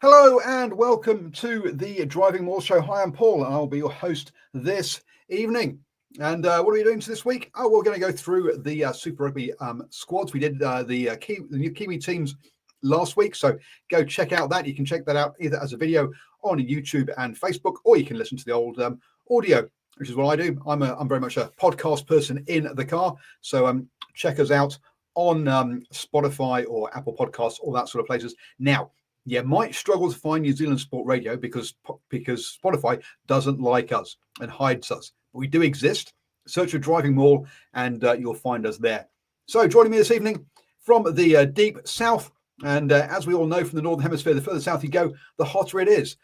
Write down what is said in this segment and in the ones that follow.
Hello and welcome to the DrivingMaul show. Hi, I'm Paul and I'll be your host this evening. And what are we doing this week? Oh, we're going to go through the Super Rugby squads. We did the new Kiwi teams last week, so go check out that. You can check that out either as a video on YouTube and Facebook, or you can listen to the old audio, which is what I do. I'm very much a podcast person in the car, so check us out on Spotify or Apple Podcasts, all that sort of places. Now, you might struggle to find New Zealand Sport Radio because Spotify doesn't like us and hides us. But we do exist. Search for DrivingMaul and you'll find us there. So joining me this evening from the deep south, and as we all know from the Northern Hemisphere, the further south you go, the hotter it is.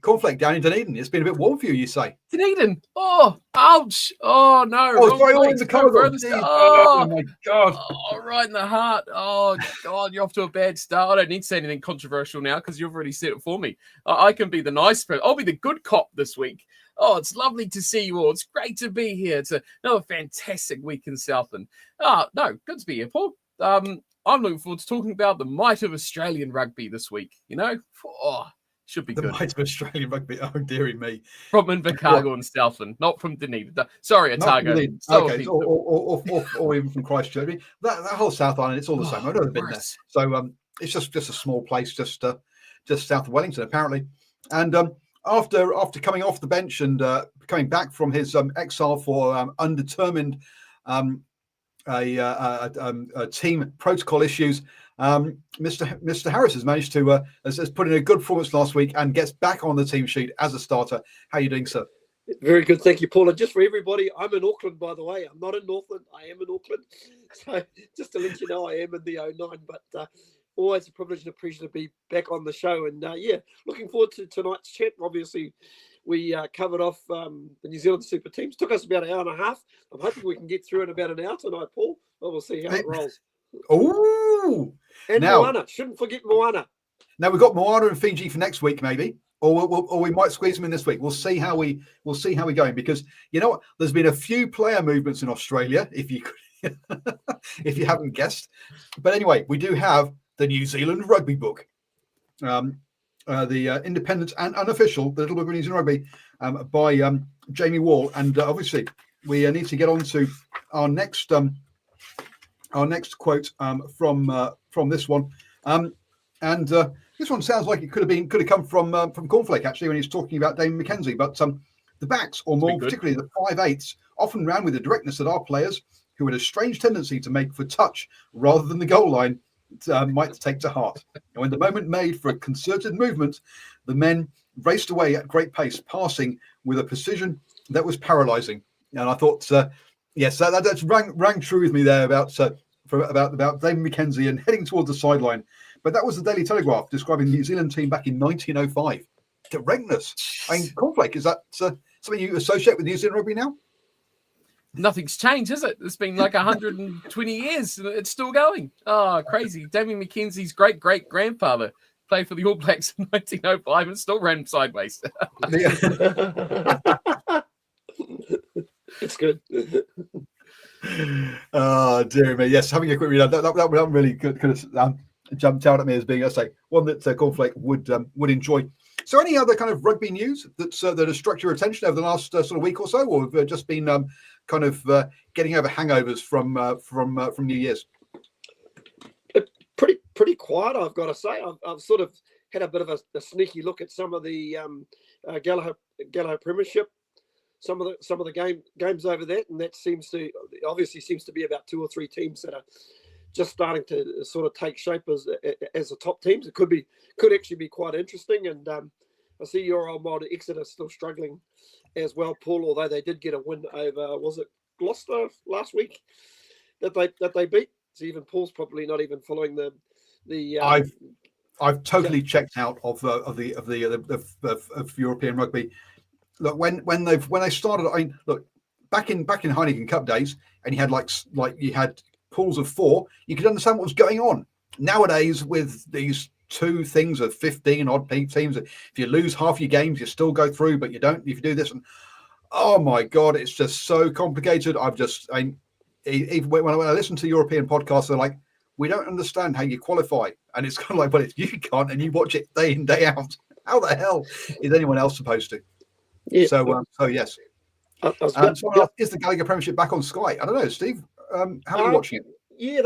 Cornflake down in Dunedin. It's been a bit warm for you, you say? Dunedin. Oh, ouch. Oh, no. Oh, sorry, all in the corridor. Oh, my God. Oh, right in the heart. Oh, God, you're off to a bad start. I don't need to say anything controversial now because you've already said it for me. I can be the nice person. I'll be the good cop this week. Oh, it's lovely to see you all. It's great to be here. It's another fantastic week in Southland. Oh, no, good to be here, Paul. I'm looking forward to talking about the might of Australian rugby this week. You know? Oh, should be the good. Might of Australian rugby. Oh, dearie me. From Invercargill and Southland, not from Dunedin. Sorry, Otago. Okay, or even from Christchurch. I mean, that whole South Island, it's all the same. I've never been there. So it's just a small place, just south of Wellington, apparently. And after coming off the bench and coming back from his exile for undetermined team protocol issues, Mr. Harris has managed to has put in a good performance last week and gets back on the team sheet as a starter. How are you doing, sir? Very good, thank you, Paul. And just for everybody, I'm in Auckland, by the way. I'm not in Northland. I am in Auckland. So just to let you know, I am in the 09. But always a privilege and a pleasure to be back on the show. And looking forward to tonight's chat. Obviously, we covered off the New Zealand Super Teams. Took us about an hour and a half. I'm hoping we can get through in about an hour tonight, Paul. But we'll see how it rolls. Oh, and now, Moana. Shouldn't forget Moana. Now we've got Moana and Fiji for next week, maybe, or we might squeeze them in this week. We'll see how we're going, because you know what? There's been a few player movements in Australia, if you could, if you haven't guessed. But anyway, we do have the New Zealand Rugby book, the independent and unofficial, the Little Book of New Zealand Rugby, by Jamie Wall, and obviously we need to get on to our next quote from this one, and this one sounds like it could have come from Cornflake, actually, when he's talking about Damon McKenzie. But the backs, or more particularly the 5/8s, often ran with the directness that our players, who had a strange tendency to make for touch rather than the goal line, might take to heart. And when the moment made for a concerted movement, the men raced away at great pace, passing with a precision that was paralysing. And I thought, yes, that's rang true with me there about David McKenzie and heading towards the sideline. But that was the Daily Telegraph describing the New Zealand team back in 1905. Directness. I mean, Cornflake, is that something you associate with New Zealand rugby now? Nothing's changed, is it? It's been like 120 years and it's still going. Oh, crazy. Damien McKenzie's great-great-grandfather played for the All Blacks in 1905 and still ran sideways. It's good. Oh, dear me. Yes, having a quick read, that really could have jumped out at me as being, I say, one that Cornflake would enjoy. So, any other kind of rugby news that has struck your attention over the last sort of week or so, or have just been getting over hangovers from New Year's? Pretty quiet, I've got to say. I've sort of had a bit of a sneaky look at some of the Gallo Premiership. Some of the games over that, and that seems to be about 2 or 3 teams that are just starting to sort of take shape as the top teams. It could actually be quite interesting. And I see your old mod Exeter still struggling as well, Paul. Although they did get a win over, was it Gloucester last week that they beat? So even Paul's probably not even following the. I've totally checked out of European rugby. Look, when they started, I mean, look, back in Heineken Cup days, and you had like you had pools of 4, you could understand what was going on. Nowadays, with these 2 things of 15 odd teams, if you lose half your games, you still go through, but you don't if you do this. And oh my God, it's just so complicated. Even when I listen to European podcasts, they're like, we don't understand how you qualify. And it's kind of like, well, if you can't and you watch it day in, day out, how the hell is anyone else supposed to? Yeah. So yes. Is the Gallagher Premiership back on Sky? I don't know, Steve. How are you watching it? Yeah,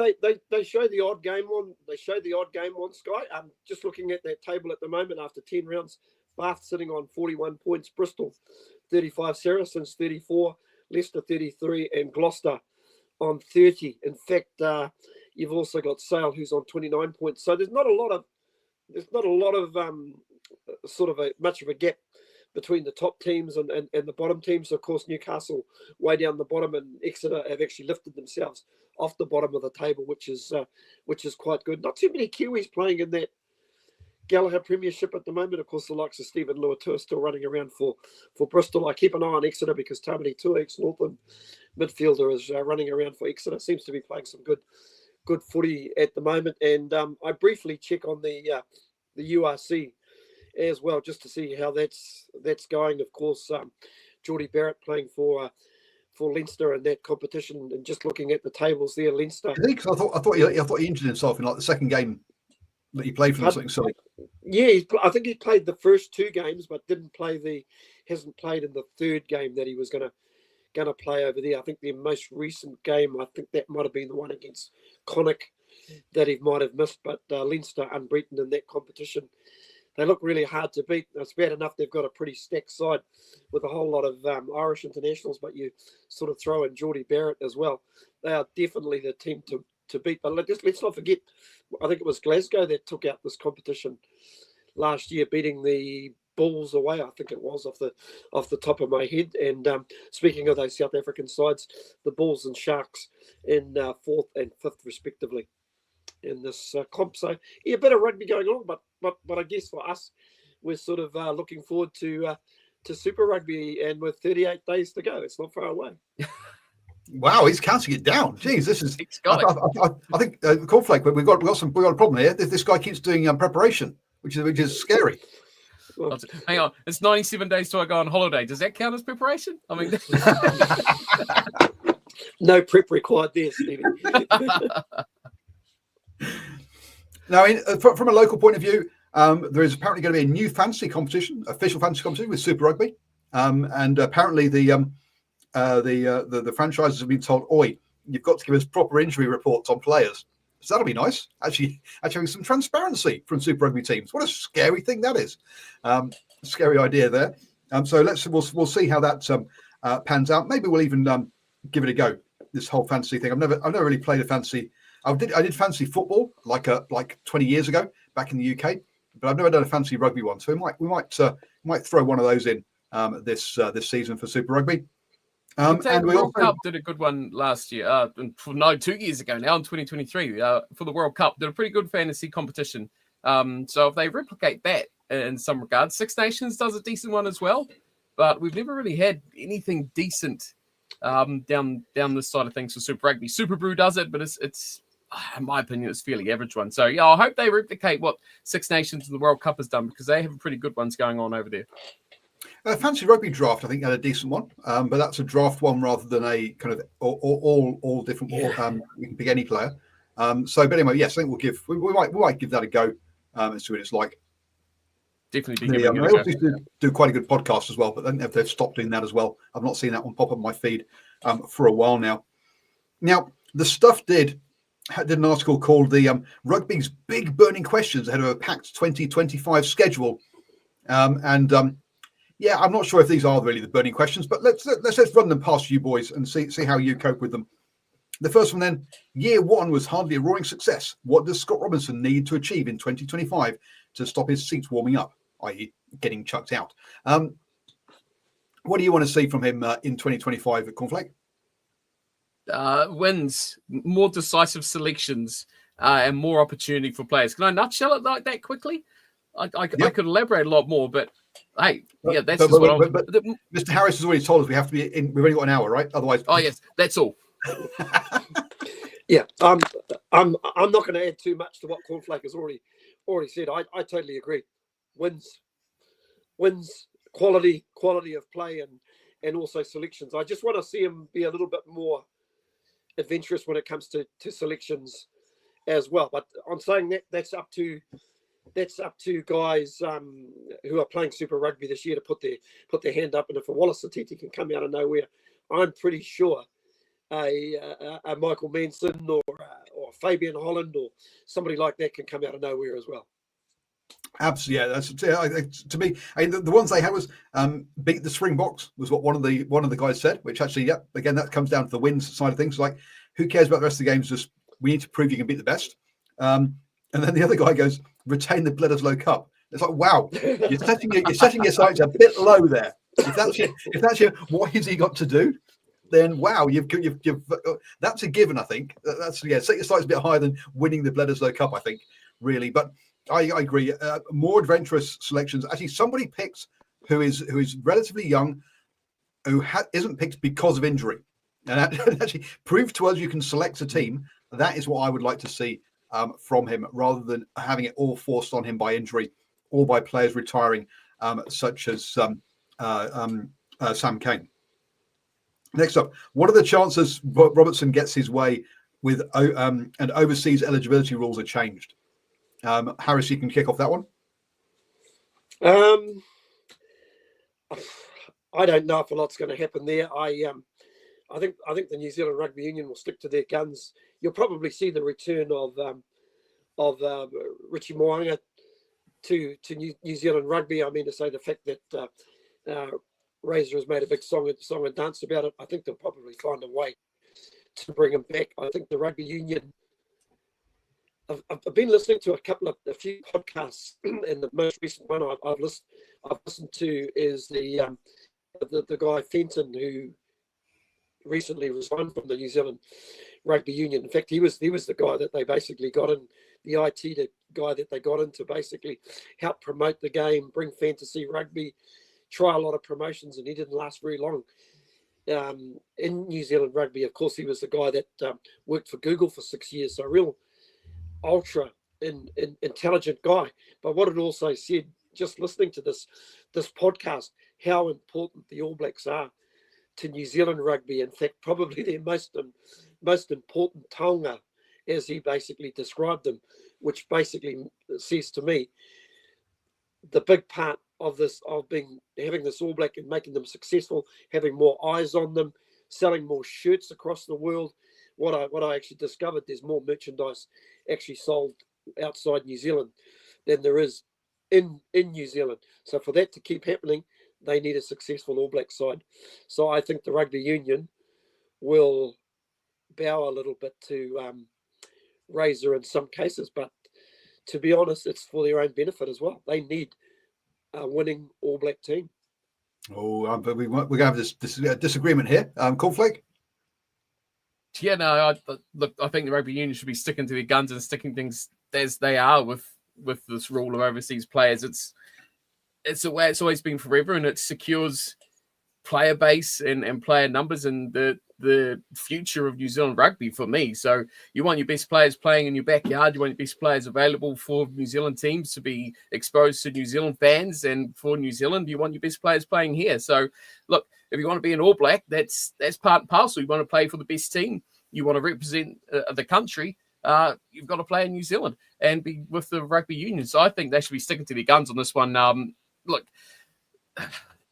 they show the odd game on. They show the odd game on Sky. I'm just looking at that table at the moment. After 10 rounds, Bath sitting on 41 points, Bristol 35, Saracens 34, Leicester 33, and Gloucester on 30. In fact, you've also got Sale, who's on 29 points. So there's not a lot of much of a gap between the top teams and the bottom teams. Of course, Newcastle way down the bottom, and Exeter have actually lifted themselves off the bottom of the table, which is quite good. Not too many Kiwis playing in that Gallagher Premiership at the moment. Of course, the likes of Stephen Luatua still running around for Bristol. I keep an eye on Exeter because Tamati Tua, ex-Northern midfielder, is running around for Exeter. Seems to be playing some good footy at the moment. And I briefly check on the URC as well, just to see how that's going. Of course, Geordie Barrett playing for Leinster in that competition, and just looking at the tables there, Leinster. I thought he injured himself in like the second game that he played for them, something silly. Yeah, I think he played the first 2 games, but hasn't played in the third game that he was going to play over there. I think the most recent game, I think that might have been the one against Connacht that he might have missed. But Leinster unbeaten in that competition. They look really hard to beat. It's bad enough they've got a pretty stacked side with a whole lot of Irish internationals, but you sort of throw in Geordie Barrett as well. They are definitely the team to beat. But let's not forget, I think it was Glasgow that took out this competition last year, beating the Bulls away. I think it was off the top of my head. And speaking of those South African sides, the Bulls and Sharks in 4th and 5th respectively in this comp. So yeah, a bit of rugby going on, but I guess for us, we're sort of looking forward to Super Rugby, and with 38 days to go, it's not far away. Wow, he's counting it down. Jeez, this is. I think Cornflake, we've got a problem here. This guy keeps doing preparation, which is scary. Well, hang on, it's 97 days till I go on holiday. Does that count as preparation? I mean, no prep required there, Stevie. Now, from a local point of view, there is apparently going to be a new fantasy competition, official fantasy competition with Super Rugby, and apparently the franchises have been told, "Oi, you've got to give us proper injury reports on players." So that'll be nice. Actually having some transparency from Super Rugby teams. What a scary thing that is. Scary idea there. So we'll see how that pans out. Maybe we'll even give it a go. This whole fantasy thing. I've never really played a fantasy. I did fantasy football like 20 years ago back in the UK, but I've never done a fantasy rugby one. So we might throw one of those in this season for Super Rugby. And we World Cup did a good one last year. 2 years ago now in 2023 for the World Cup. Did a pretty good fantasy competition. So if they replicate that in some regards, Six Nations does a decent one as well. But we've never really had anything decent down this side of things for Super Rugby. Super Brew does it, but it's in my opinion, it's a fairly average one. So yeah, I hope they replicate what Six Nations and the World Cup has done, because they have pretty good ones going on over there. Fancy Rugby Draft, I think, had a decent one, but that's a draft one rather than a kind of all different. Yeah. You can pick any player. But anyway, yes, I think we might give that a go and see what it's like. Definitely. They also used to do quite a good podcast as well, but then they've stopped doing that as well. I've not seen that one pop up my feed for a while now. Now, the Stuff did an article called the Rugby's Big Burning Questions ahead of a packed 2025 schedule, yeah, I'm not sure if these are really the burning questions, but let's run them past you boys and see how you cope with them. The first one then, year one was hardly a roaring success. What does Scott Robinson need to achieve in 2025 to stop his seats warming up, i.e. getting chucked out? What do you want to see from him in 2025 at Cornflake? Wins, more decisive selections, and more opportunity for players. Can I nutshell it like that quickly? I could elaborate a lot more, but hey, yeah, that's just what I'm... But Mr. Harris has already told us we have to be in. We've only got an hour, right? Otherwise... Oh, yes, that's all. Yeah, I'm not going to add too much to what Cornflake has already said. I totally agree. Wins, quality of play, and also selections. I just want to see him be a little bit more adventurous when it comes to selections as well. But I'm saying that's up to guys who are playing Super Rugby this year to put their hand up. And if a Wallace Satiti can come out of nowhere, I'm pretty sure a Michael Manson or Fabian Holland or somebody like that can come out of nowhere as well. Absolutely, yeah. That's to me. I mean, the ones they had was beat the Springboks was what one of the guys said. Which actually, yeah, again, that comes down to the wins side of things. Like, who cares about the rest of the games? Just we need to prove you can beat the best. And then the other guy goes, retain the Bledisloe Cup. It's like, wow, you're setting your sights a bit low there. If that's what has he got to do? Then wow, you've that's a given. I think that's set your sights a bit higher than winning the Bledisloe Cup. I think really, but I agree. More adventurous selections. Actually, somebody picks who is relatively young, who isn't picked because of injury, and actually prove to us you can select a team. That is what I would like to see from him, rather than having it all forced on him by injury or by players retiring, such as Sam Cane. Next up, what are the chances Robertson gets his way with and overseas eligibility rules are changed? Harris, you can kick off that one. I don't know if a lot's going to happen there. I think the New Zealand Rugby Union will stick to their guns. You'll probably see the return of Richie Moanga to New Zealand Rugby. I mean to say the fact that Razor has made a big song and dance about it. I think they'll probably find a way to bring him back. I think the Rugby Union. I've been listening to a few podcasts, and the most recent one I've listened to is the guy Fenton, who recently resigned from the New Zealand Rugby Union. In fact, he was the guy that they basically got in, the IT guy that they got in to basically help promote the game, bring fantasy rugby, try a lot of promotions, and he didn't last very long in New Zealand Rugby. Of course, he was the guy that worked for Google for 6 years, so a real ultra intelligent guy. But what it also said, just listening to this podcast, how important the All Blacks are to New Zealand rugby. In fact, probably their most important taonga, as he basically described them, which basically says to me the big part of this, of having this All Black and making them successful, having more eyes on them, selling more shirts across the world. What I actually discovered, there's more merchandise actually sold outside New Zealand than there is in New Zealand. So for that to keep happening, they need a successful All Black side. So I think the Rugby Union will bow a little bit to Razor in some cases, but to be honest, it's for their own benefit as well. They need a winning All Black team. Oh, but we're going to have this disagreement here. Cornflake? Yeah, no, I think the Rugby Union should be sticking to their guns and sticking things as they are with this rule of overseas players. It's the way it's always been forever, and it secures player base and player numbers and the future of New Zealand rugby for me. So you want your best players playing in your backyard. You want your best players available for New Zealand teams to be exposed to New Zealand fans, and for New Zealand, you want your best players playing here. So look, if you want to be an All Black, that's part and parcel. You want to play for the best team. You want to represent the country. You've got to play in New Zealand and be with the Rugby Union. So I think they should be sticking to their guns on this one. Look,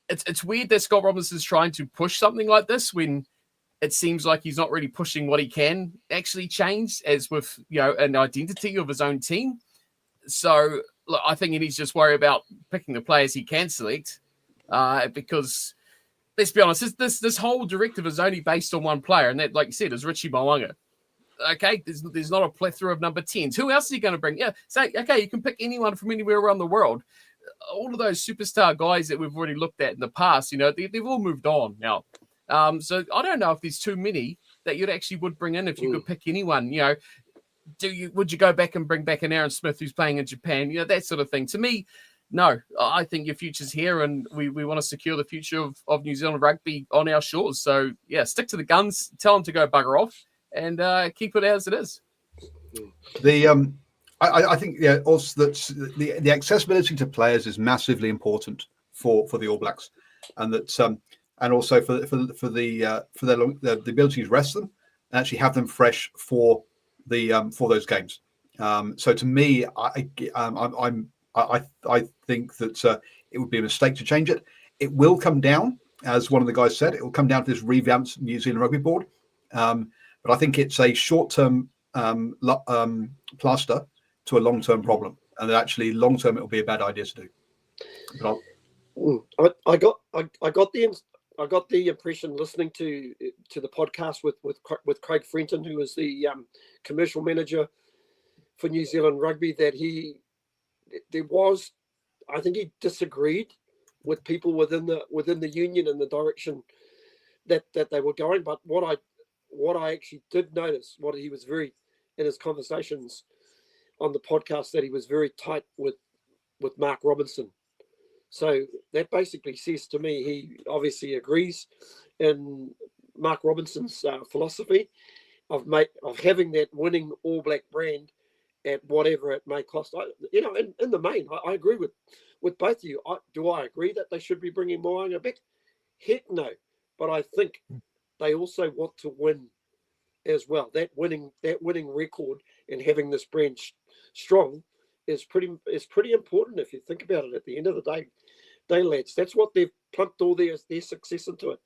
it's weird that Scott Robinson's trying to push something like this when it seems like he's not really pushing what he can actually change, as with an identity of his own team. So look, I think he needs to just worry about picking the players he can select, because let's be honest, this whole directive is only based on one player, and that, like you said, is Richie Moanga. Okay, there's not a plethora of number 10s. Who else are you going to bring? Yeah, say, okay, you can pick anyone from anywhere around the world. All of those superstar guys that we've already looked at in the past, they've all moved on now. So I don't know if there's too many that you'd actually would bring in if you could pick anyone. Would you go back and bring back an Aaron Smith who's playing in Japan? That sort of thing. To me, no. I think your future's here, and we want to secure the future of New Zealand rugby on our shores. So yeah, stick to the guns. Tell them to go bugger off, and keep it as it is. I think also that the accessibility to players is massively important for the All Blacks, and that and also for the ability to rest them and actually have them fresh for for those games. So to me, I think that it would be a mistake to change it. It will come down, as one of the guys said, it will come down to this revamped New Zealand Rugby Board. But I think it's a short-term plaster to a long-term problem, and that actually long-term it will be a bad idea to do. But I got the impression listening to the podcast with Craig Frenton, who was the commercial manager for New Zealand Rugby, that I think he disagreed with people within the union and the direction that they were going. But what I actually did notice, what he was very in his conversations on the podcast, that he was very tight with Mark Robinson. So that basically says to me he obviously agrees in Mark Robinson's philosophy of having that winning All Black brand at whatever it may cost. In the main, I agree with both of you. Do I agree that they should be bringing Moanga back? Heck no. But I think they also want to win as well. That winning record and having this brand strong is pretty important if you think about it. At the end of the day, lads, that's what they've pumped all their success into it.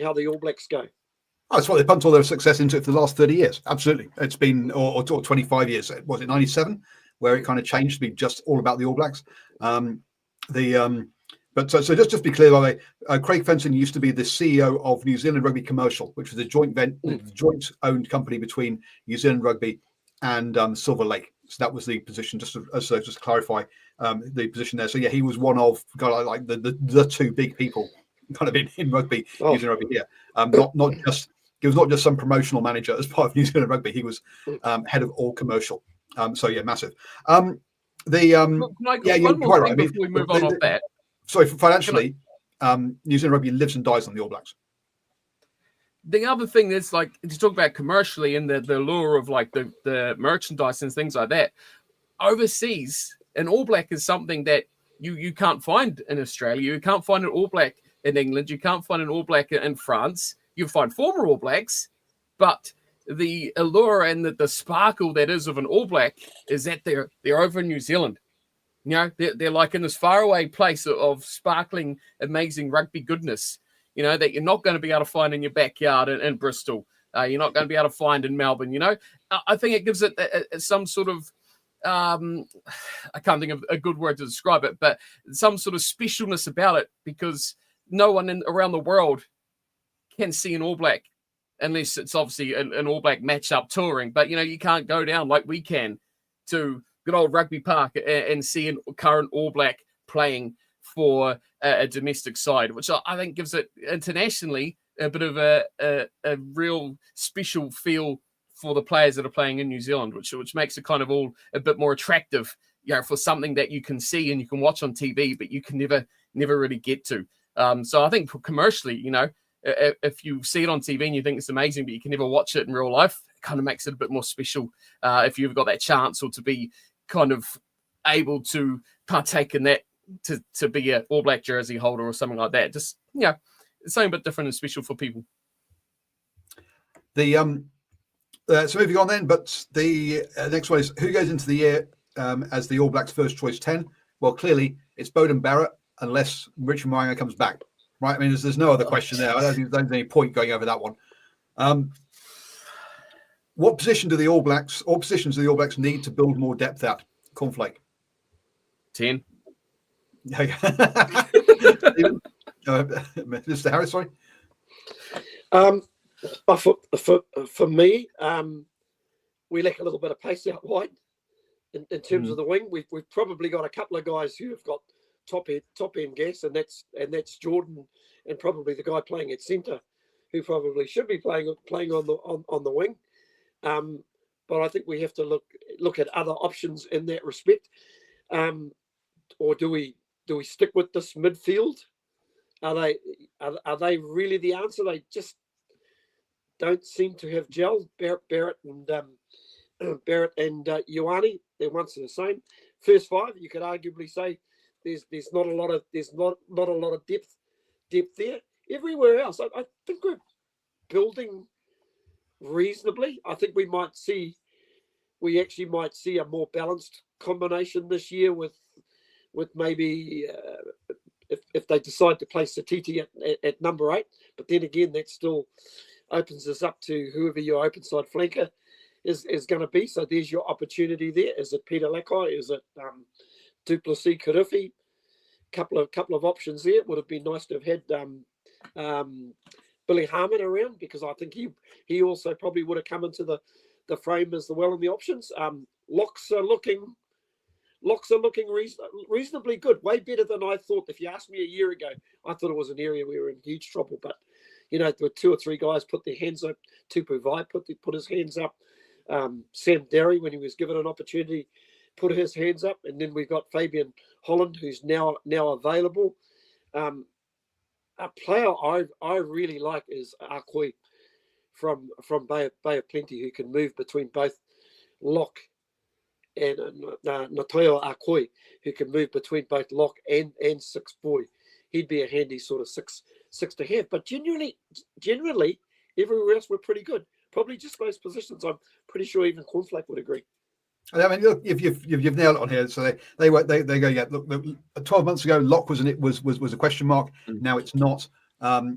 How the All Blacks go. Oh, that's what they pumped all their success into it for the last 30 years. Absolutely. It's been, or 25 years. Was it 97 where it kind of changed to be just all about the All Blacks? But so just to be clear, by the way, Craig Fenton used to be the CEO of New Zealand Rugby Commercial, which was a joint owned company between New Zealand Rugby and Silver Lake. So that was the position, just to clarify the position there. So yeah, he was one of kind of like the two big people kind of in rugby, New Zealand Rugby here. He was not just some promotional manager as part of New Zealand Rugby. He was head of all commercial. So yeah, massive. One more thing before we move on off that. Sorry, financially, New Zealand Rugby lives and dies on the All Blacks. The other thing is, like, to talk about commercially and the lure of like the merchandise and things like that, overseas, an All Black is something that you can't find in Australia. You can't find an All Black in England. You can't find an All Black in France. You find former All Blacks, but the allure and the sparkle that is of an All Black is that they're over in New Zealand. You know, they're like in this faraway place of sparkling, amazing rugby goodness, you know, that you're not going to be able to find in your backyard in Bristol. You're not going to be able to find in Melbourne, you know. I think it gives it some sort of, I can't think of a good word to describe it, but some sort of specialness about it, because no one around the world can see an All Black unless it's obviously an All Black match-up touring. But, you know, you can't go down like we can to good old Rugby Park and see a current All Black playing for a domestic side, which I think gives it internationally a bit of a real special feel for the players that are playing in New Zealand, which makes it kind of all a bit more attractive, you know, for something that you can see and you can watch on TV, but you can never really get to. So I think commercially, you know, if you see it on TV and you think it's amazing, but you can never watch it in real life, it kind of makes it a bit more special if you've got that chance, or to be kind of able to partake in that, to be an All Black jersey holder or something like that. Just, you know, it's something a bit different and special for people. So moving on then, but the next one is, who goes into the year as the All Blacks first choice 10? Well, clearly it's Beauden Barrett, unless Richard Moanga comes back, right? I mean, there's no other question there. I don't think there's any point going over that one. What position do the All Blacks, or positions do the All Blacks need to build more depth at? Cornflake. 10. Mr. Harris, sorry. For me, we lack a little bit of pace out wide in terms of the wing. We've probably got a couple of guys who have got top end gas, and that's Jordan, and probably the guy playing at centre, who probably should be playing on the wing. But I think we have to look at other options in that respect. Or do we stick with this midfield? Are they really the answer? They just don't seem to have gelled. Barrett and Ioane, they're once the same. First five, you could arguably say there's not a lot of depth there. Everywhere else, I think we're building reasonably. I think we might see we actually might see a more balanced combination this year with maybe if they decide to play Satiti at number 8. But then again, that still opens us up to whoever your open side flanker is going to be. So there's your opportunity there. Is it Peter Lakai? Is it Duplessis Karifi? Couple of options there. It would have been nice to have had Billy Harmon around, because I think he also probably would have come into the frame as well in the options. Locks are looking reasonably good, way better than I thought. If you asked me a year ago, I thought it was an area we were in huge trouble. But there were 2 or 3 guys put their hands up. Tupu Vai put his hands up. Sam Derry, when he was given an opportunity, put his hands up. And then we've got Fabian Holland, who's now available. A player I really like is Akoi from Bay of Plenty, who can move between both lock and Natoyo Akoi, who can move between both lock and 6 boy. He'd be a handy sort of six to have. But generally, everywhere else we're pretty good. Probably just those positions. I'm pretty sure even Cornflake would agree. I mean, look, if you've nailed it on here. So they go, yeah. Look, 12 months ago, Locke was a question mark. Now it's not. I'll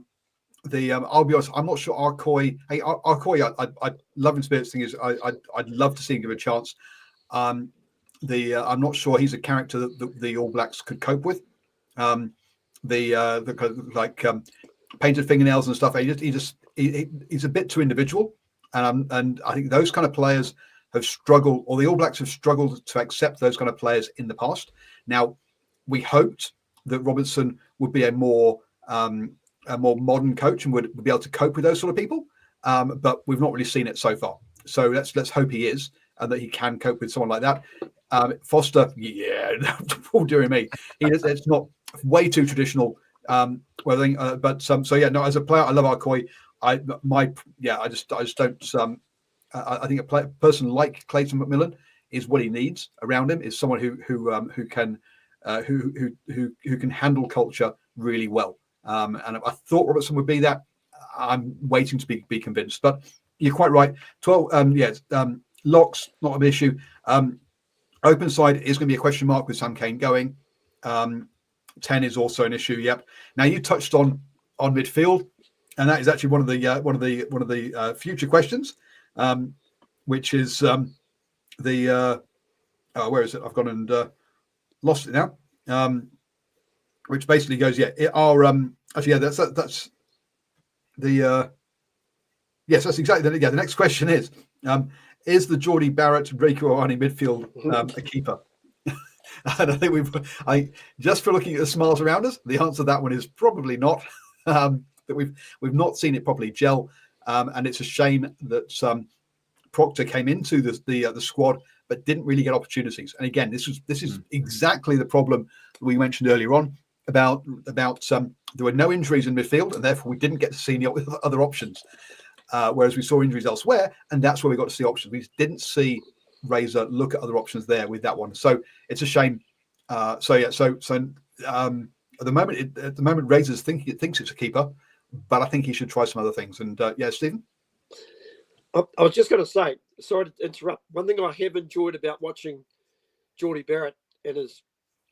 be honest, I'm not sure Arkoi. Hey, Arkoi, I love in spirits. Thing is, I'd love to see him give a chance. I'm not sure he's a character that the All Blacks could cope with. Painted fingernails and stuff. He's a bit too individual, and I think those kind of players have struggled, or the All Blacks have struggled to accept those kind of players in the past. Now, we hoped that Robertson would be a more modern coach and would be able to cope with those sort of people, but we've not really seen it so far. So let's hope he is, and that he can cope with someone like that. Foster, oh dear me, it's not way too traditional. So yeah, no. As a player, I love Arkoi. I just don't. I think a person like Clayton McMillan is what he needs around him. Is someone who can handle culture really well. And I thought Robertson would be that. I'm waiting to be convinced. But you're quite right. 12. Locks not an issue. Open side is going to be a question mark with Sam Cane going. 10 is also an issue. Yep. Now you touched on midfield, and that is actually one of the future questions, which is where is it? I've gone and lost it now. Which basically goes, that's the yes, that's exactly the next question is the Geordie Barrett Rieko Ioane midfield a keeper? And I think just for looking at the smiles around us, the answer to that one is probably not. That we've not seen it properly gel, and it's a shame that Proctor came into the squad but didn't really get opportunities. And again, this is exactly the problem that we mentioned earlier on about there were no injuries in midfield, and therefore we didn't get to see any other options. Whereas we saw injuries elsewhere, and that's where we got to see options. We didn't see Razor look at other options there with that one, so it's a shame. At the moment, Razor's thinks it's a keeper, but I think he should try some other things. And Stephen, I was just going to say, sorry to interrupt. One thing I have enjoyed about watching Geordie Barrett and his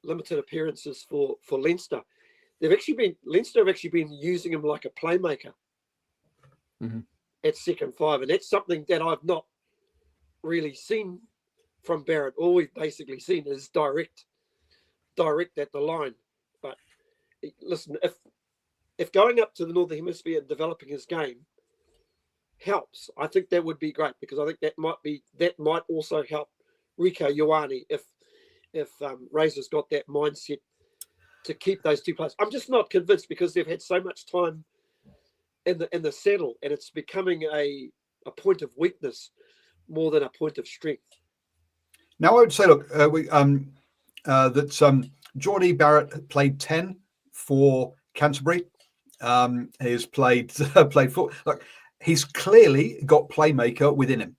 limited appearances for Leinster, Leinster have actually been using him like a playmaker at second 5, and that's something that I've not really seen from Barrett. All we've basically seen is direct at the line. But listen, if going up to the Northern Hemisphere and developing his game helps, I think that would be great, because I think that might also help Rieko Ioane if Razor's got that mindset to keep those two players. I'm just not convinced, because they've had so much time in the saddle, and it's becoming a point of weakness more than a point of strength. Now I would say, look, Geordie Barrett played 10 for Canterbury. He's played for. Look, he's clearly got playmaker within him,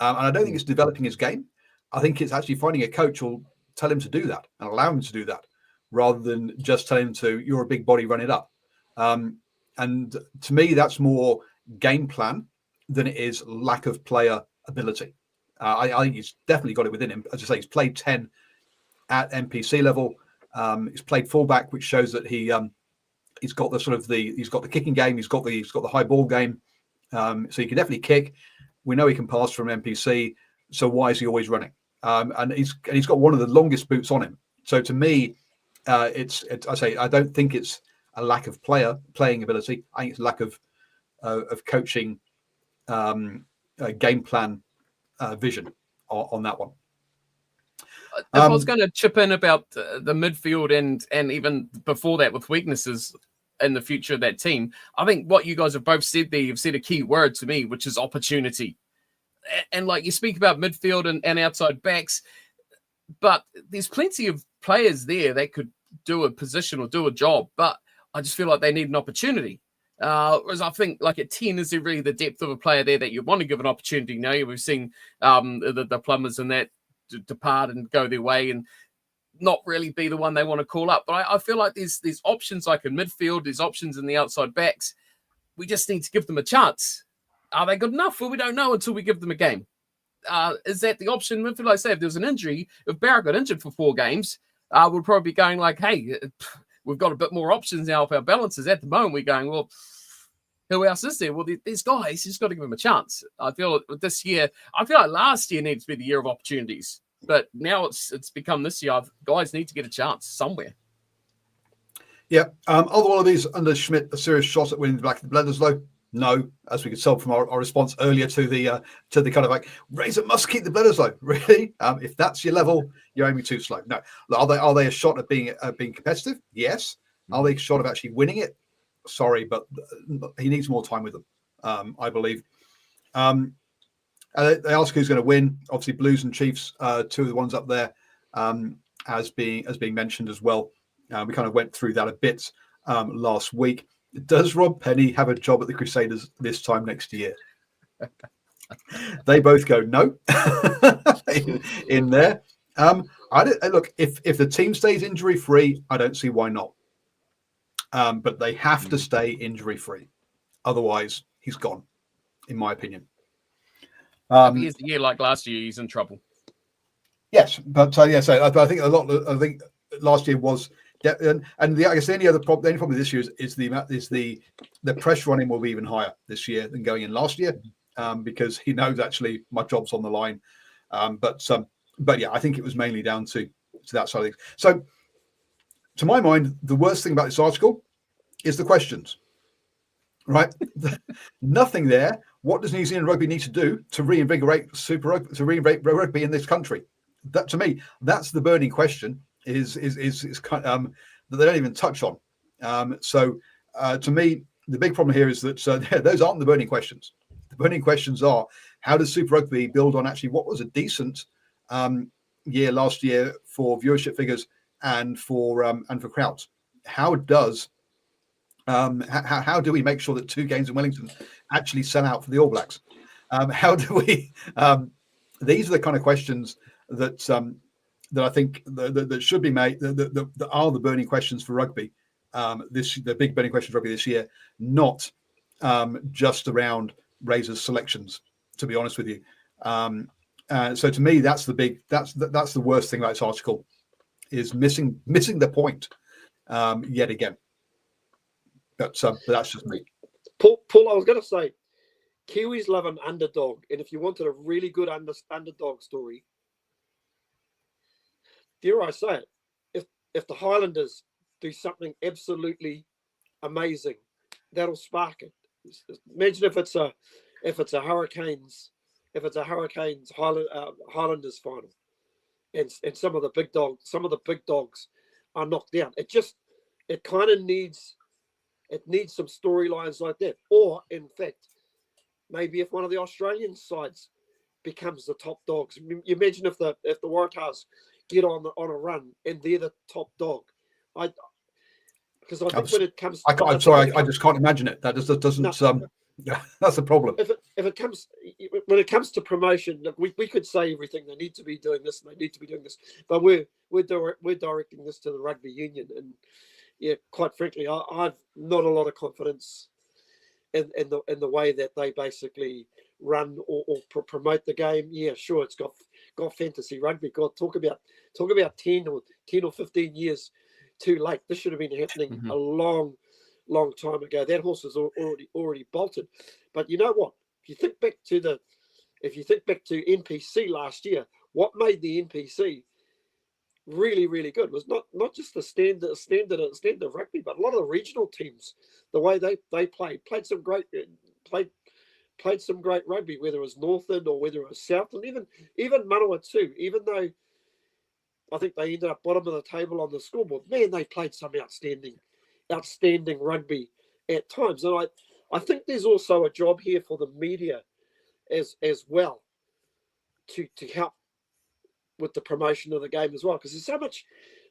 and I don't think it's developing his game. I think it's actually finding a coach who'll tell him to do that and allow him to do that, rather than just tell him to, you're a big body, run it up. And to me, that's more game plan than it is lack of player ability. I think he's definitely got it within him. As I say, he's played 10 at NPC level. He's played fullback, which shows that he's got the kicking game. He's got the high ball game. So he can definitely kick. We know he can pass from NPC. So why is he always running? And he's got one of the longest boots on him. So to me, I don't think it's a lack of playing ability. I think it's a lack of coaching, game plan, vision on that one. If I was going to chip in about the midfield and even before that with weaknesses in the future of that team, I think what you guys have both said there, you've said a key word to me, which is opportunity. And like you speak about midfield and outside backs, but there's plenty of players there that could do a position or do a job, but I just feel like they need an opportunity. Whereas I think like at 10, is there really the depth of a player there that you want to give an opportunity? You know, we've seen the Plumbers and that depart and go their way and not really be the one they want to call up. But I feel like there's options like in midfield, there's options in the outside backs. We just need to give them a chance. Are they good enough? Well, we don't know until we give them a game. Is that the option? If, like I say, if there's an injury, if Barrett got injured for 4 games, we'll probably be going like, hey, we've got a bit more options now of our balances. At the moment, we're going, well, who else is there? Well, there's guys. You just got to give them a chance. I feel this year, I feel like last year needs to be the year of opportunities. But now it's become this year. Guys need to get a chance somewhere. Yeah. Other one of these under Schmidt, a serious shot at winning the back of the Bledisloe? No, as we could tell from our response earlier to the kind of like Razor must keep the Bledisloe. Really? If that's your level, you're aiming too slow. No. Are they a shot at being competitive? Yes. Are they a shot of actually winning it? Sorry, but he needs more time with them. I believe. They ask who's going to win. Obviously, Blues and Chiefs, 2 of the ones up there, as being mentioned as well. We kind of went through that a bit last week. Does Rob Penny have a job at the Crusaders this time next year? They both go no in there. Look, if the team stays injury free, I don't see why not. But they have to stay injury free, otherwise he's gone, in my opinion. If he is the year like last year, he's in trouble. Yes, but so I think I think last year was. Yeah, and I guess the only problem this year is the pressure on him will be even higher this year than going in last year, because he knows actually my job's on the line. But yeah, I think it was mainly down to that side of things. So, to my mind, the worst thing about this article is the questions. Right, nothing there. What does New Zealand rugby need to do to reinvigorate Super Rugby, to reinvigorate rugby in this country? That, to me, that's the burning question. Is kind that they don't even touch on. So to me, the big problem here is that those aren't the burning questions. The burning questions are, how does Super Rugby build on actually what was a decent year last year for viewership figures and for crowds? How does how do we make sure that 2 games in Wellington actually sell out for the All Blacks? How do we? These are the kind of questions that I think that should be made, that are the burning questions for rugby. The big burning questions for rugby this year, not just around Razor's selections. To be honest with you, so to me, that's the worst thing about this article, is missing the point yet again. But that's just me. Paul, I was going to say, Kiwis love an underdog, and if you wanted a really good underdog story, dare I say it, if the Highlanders do something absolutely amazing, that'll spark it. Imagine if it's a Hurricanes Highlanders final, and some of the big dogs are knocked down. It kind of needs some storylines like that. Or in fact, maybe if one of the Australian sides becomes the top dogs. You imagine if the Waratahs get on a run and they're the top dog. Because I think when it comes, I'm sorry, I just can't imagine it. That just doesn't. Yeah, that's the problem. When it comes to promotion, we could say everything. They need to be doing this and they need to be doing this, but we're directing this to the rugby union, and yeah, quite frankly, I've not a lot of confidence in the way that they basically run or promote the game. Yeah, sure, it's got fantasy rugby. God, talk about 10 or 15 years too late. This should have been happening a long time ago. That horse is already bolted. But you know what? If you think back to NPC last year, what made the NPC really, really good was not just the standard rugby, but a lot of the regional teams, the way they played some great rugby, whether it was Northland or whether it was Southland, even Manawatu, even though I think they ended up bottom of the table on the scoreboard, man, they played some outstanding rugby at times. And I think there's also a job here for the media as well to help with the promotion of the game as well, because there's so much.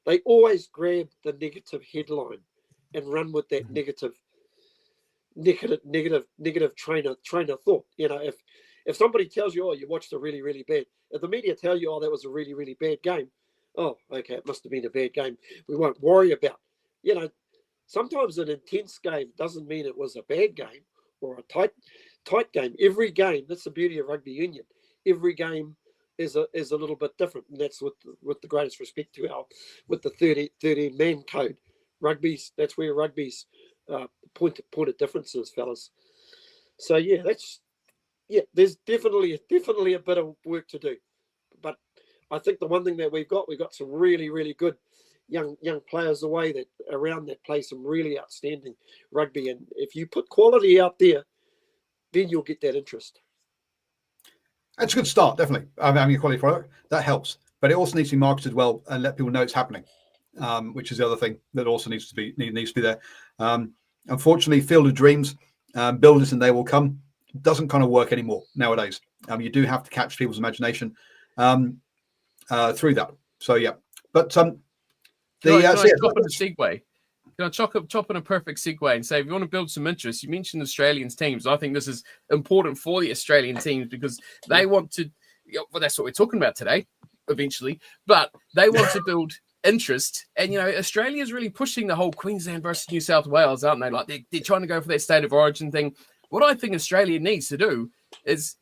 They always grab the negative headline and run with that negative train of thought. You know, if somebody tells you, oh, you watched a really, really bad, if the media tell you, oh, that was a really, really bad game, oh, okay, it must have been a bad game, we won't worry about. You know, sometimes an intense game doesn't mean it was a bad game or a tight game. Every game, that's the beauty of rugby union, every game is a little bit different, and that's with the greatest respect to with the 13 man code. That's where rugby's point of differences, fellas. So there's definitely a bit of work to do, but I think the one thing that we've got some really, really good young players around that play some really outstanding rugby, and if you put quality out there, then you'll get that interest. That's a good start, definitely. Having a quality product, that helps. But it also needs to be marketed well and let people know it's happening, which is the other thing that also needs to be there. Unfortunately, Field of Dreams, build it and they will come, doesn't kind of work anymore nowadays. You do have to capture people's imagination through that. So, yeah. But Can I chop in a perfect segue and say, if you want to build some interest, you mentioned Australian teams. I think this is important for the Australian teams because they want to, well, that's what we're talking about today, eventually, but they want to build interest. And, you know, Australia is really pushing the whole Queensland versus New South Wales, aren't they? Like they're trying to go for that state of origin thing. What I think Australia needs to do is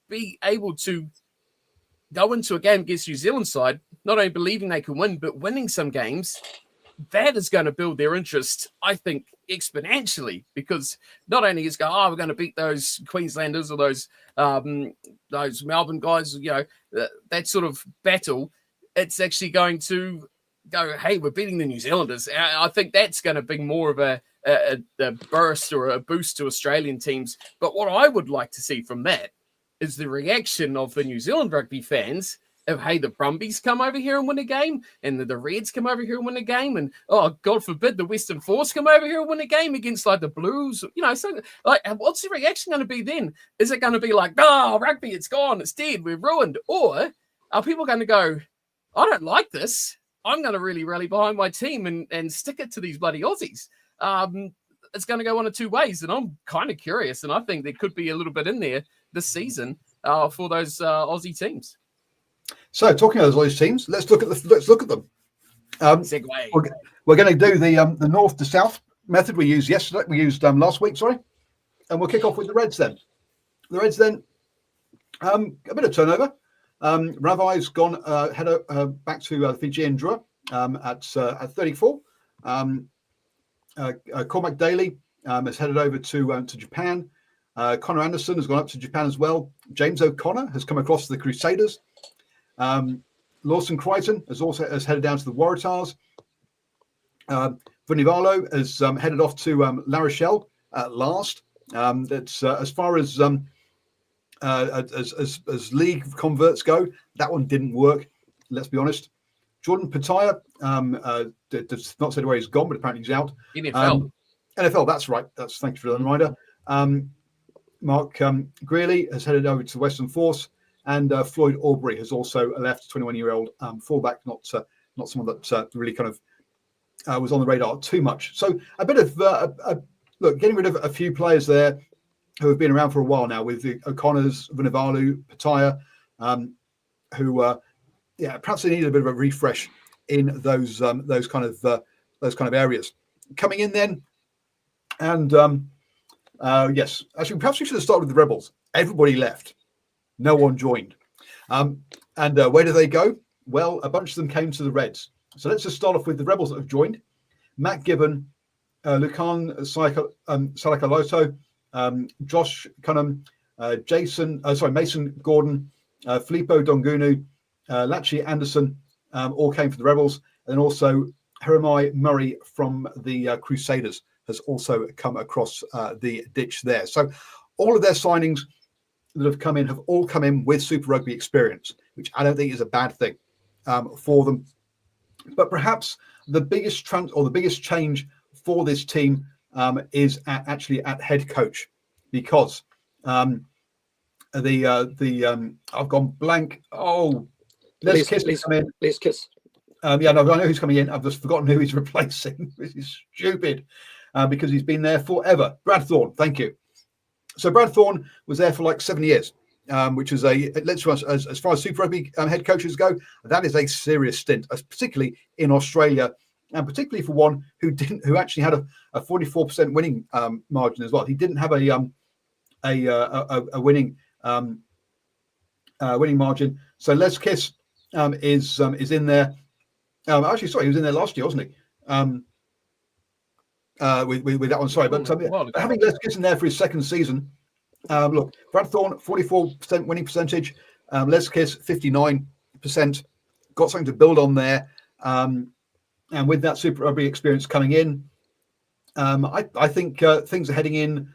be able to go into a game against New Zealand side, not only believing they can win, but winning some games. That is going to build their interest, I think, exponentially, because not only is we're going to beat those Queenslanders or those Melbourne guys, you know, that sort of battle, it's actually going to go, hey, we're beating the New Zealanders. I think that's going to bring more of a burst or a boost to Australian teams. But what I would like to see from that is the reaction of the New Zealand rugby fans of, hey, the Brumbies come over here and win a game, and the Reds come over here and win a game, and, oh, God forbid, the Western Force come over here and win a game against, like, the Blues. You know, so, like, what's the reaction going to be then? Is it going to be like, rugby, it's gone, it's dead, we're ruined? Or are people going to go, I don't like this, I'm going to really rally behind my team and stick it to these bloody Aussies? It's going to go one of two ways, and I'm kind of curious, and I think there could be a little bit in there this season for those Aussie teams. So, talking about those teams, let's look at them. Segue. We're going to do the north to south method we used yesterday. We used last week, sorry, and we'll kick off with the Reds then. The Reds then, a bit of turnover. Ravai's gone back to the Fijian Drua at 34. Cormac Daly has headed over to Japan. Connor Anderson has gone up to Japan as well. James O'Connor has come across to the Crusaders. Lawson Crichton has headed down to the Waratahs. Vunivalu has headed off to La Rochelle at last. That's as far as league converts go, that one didn't work. Let's be honest. Jordan Pataya does not say where he's gone, but apparently he's out. NFL. NFL, that's right. Thank you for that reminder. Mark Greeley has headed over to the Western Force. And Floyd Aubrey has also left, 21-year-old fullback, not someone that really kind of was on the radar too much. So a bit of getting rid of a few players there who have been around for a while now, with the O'Connors, Vunivalu, Pataya, who perhaps they need a bit of a refresh in those kind of areas. Coming in then, and yes, actually perhaps we should have started with the Rebels. Everybody left. No one joined. And where do they go? Well, a bunch of them came to the Reds. So let's just start off with the Rebels that have joined. Matt Gibbon, Lucan Salakaloto, Josh Cunham, Mason Gordon, Filippo Dongunu, Lachi Anderson, all came from the Rebels. And then also Jeremiah Murray from the Crusaders has also come across the ditch there. So all of their signings that have come in have all come in with Super Rugby experience, which I don't think is a bad thing for them. But perhaps the biggest change for this team is actually at head coach, because I've gone blank. Oh, Les Kiss has come in. Les Kiss. I know who's coming in. I've just forgotten who he's replacing. This is stupid because he's been there forever. Brad Thorne, thank you. So Brad Thorne was there for like 7 years, which is as far as Super Rugby head coaches go, that is a serious stint, particularly in Australia, and particularly for one who actually had a 44% winning margin as well. He didn't have a winning margin. So Les Kiss is in there. Actually, sorry, he was in there last year, wasn't he? With that one, sorry, but having Les Kiss in there for his second season. Look, Brad Thorne, 44% winning percentage. Les Kiss, 59%. Got something to build on there. And with that Super Rugby experience coming in, I think things are heading in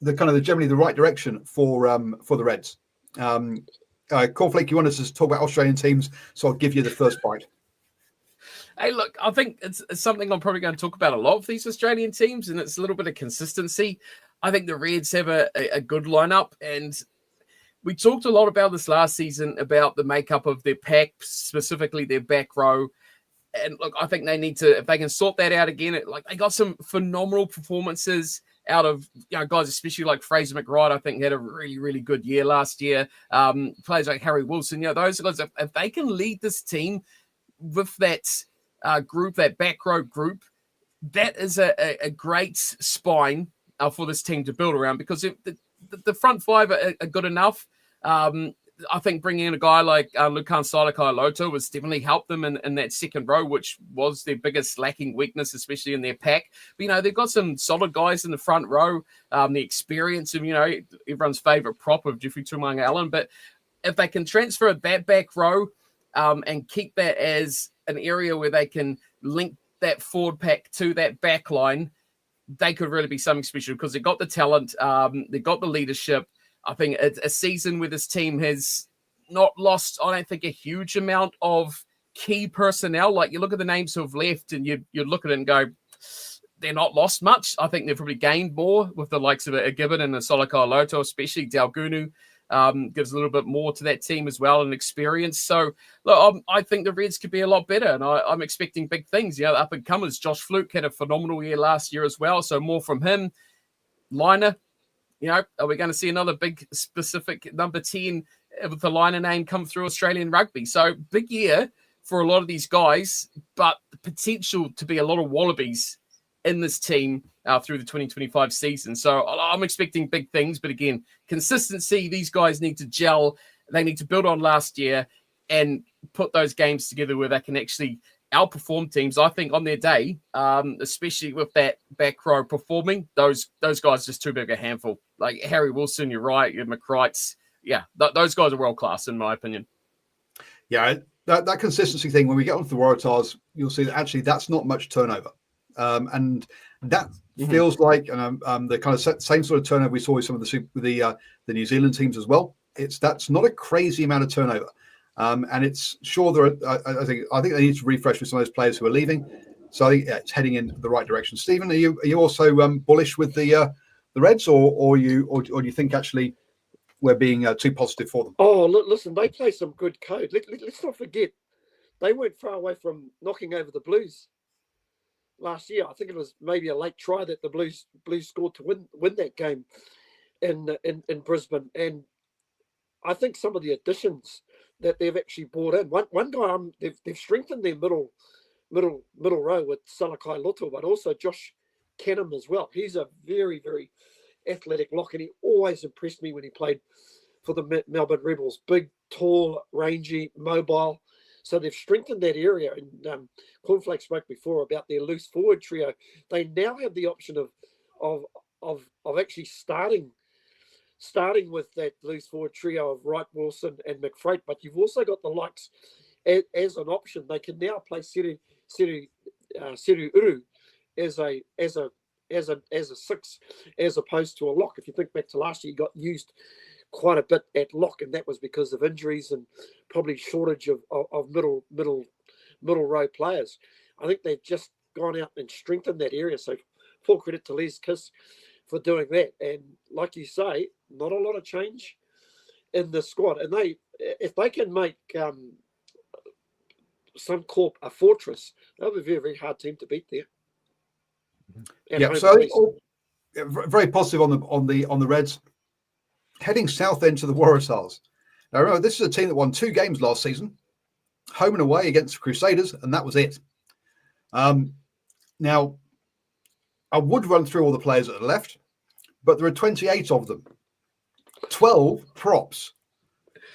generally the right direction for the Reds. Cornflake, you wanted to talk about Australian teams, so I'll give you the first bite. Hey, look, I think it's something I'm probably going to talk about a lot of these Australian teams, and it's a little bit of consistency. I think the Reds have a good lineup, and we talked a lot about this last season about the makeup of their pack, specifically their back row. And look, I think they need to, if they can sort that out again, they got some phenomenal performances out of guys, especially like Fraser McRide. I think had a really, really good year last year. Players like Harry Wilson, those guys, if they can lead this team with that group, that back row group, that is a great spine for this team to build around, because if the front five are good enough. I think bringing in a guy like Lucan Salakaloto has definitely helped them in that second row, which was their biggest lacking weakness, especially in their pack. But, they've got some solid guys in the front row, the experience of, everyone's favourite prop of Jeffrey Tuimanga-Allen. But if they can transfer that back row and keep that as an area where they can link that forward pack to that back line, they could really be something special, because they've got the talent, they've got the leadership. I think it's a season where this team has not lost, I don't think, a huge amount of key personnel. Like, you look at the names who have left and you look at it and go, they're not lost much. I think they've probably gained more with the likes of a Gibbon and a Salakaloto, especially Dalgunu. Gives a little bit more to that team as well, and experience. So, look, I think the Reds could be a lot better, and I'm expecting big things. The up-and-comers, Josh Fluke had a phenomenal year last year as well, so more from him. Liner, are we going to see another big specific number 10 with the Liner name come through Australian rugby? So, big year for a lot of these guys, but the potential to be a lot of Wallabies in this team through the 2025 season. So I'm expecting big things, but again, consistency, these guys need to gel. They need to build on last year and put those games together where they can actually outperform teams. I think on their day, especially with that back row performing, those guys are just too big a handful. Like Harry Wilson, you're right, your McCrights. Yeah, those guys are world-class in my opinion. Yeah, that consistency thing, when we get onto the Waratahs, you'll see that actually that's not much turnover. And that feels like the kind of same sort of turnover we saw with some of the New Zealand teams as well. That's not a crazy amount of turnover, and it's sure there are, I think they need to refresh with some of those players who are leaving. So I think it's heading in the right direction. Stephen, are you also bullish with the Reds, or do you think actually we're being too positive for them? Oh, listen, they play some good code. Let's not forget they weren't far away from knocking over the Blues last year. I think it was maybe a late try that the Blues scored to win that game in Brisbane. And I think some of the additions that they've actually brought in, one guy, they've strengthened their middle row with Salakai Loto, but also Josh Canham as well. He's a very, very athletic lock, and he always impressed me when he played for the Melbourne Rebels. Big, tall, rangy, mobile. So they've strengthened that area. And Cornflake spoke before about their loose forward trio. They now have the option of actually starting with that loose forward trio of Wright, Wilson, and McFreight. But you've also got the likes as an option. They can now play Seru Uru as a 6, as opposed to a lock. If you think back to last year, he got used quite a bit at lock, and that was because of injuries and probably shortage of middle row players. I think they've just gone out and strengthened that area. So full credit to Les Kiss for doing that. And like you say, not a lot of change in the squad. And if they can make Suncorp a fortress, they'll be a very, very hard team to beat there. Yeah, so very positive on the Reds. Heading south then to the Waratahs. Now remember, this is a team that won 2 games last season, home and away against the Crusaders, and that was it. Now, I would run through all the players that are left, but there are 28 of them, 12 props.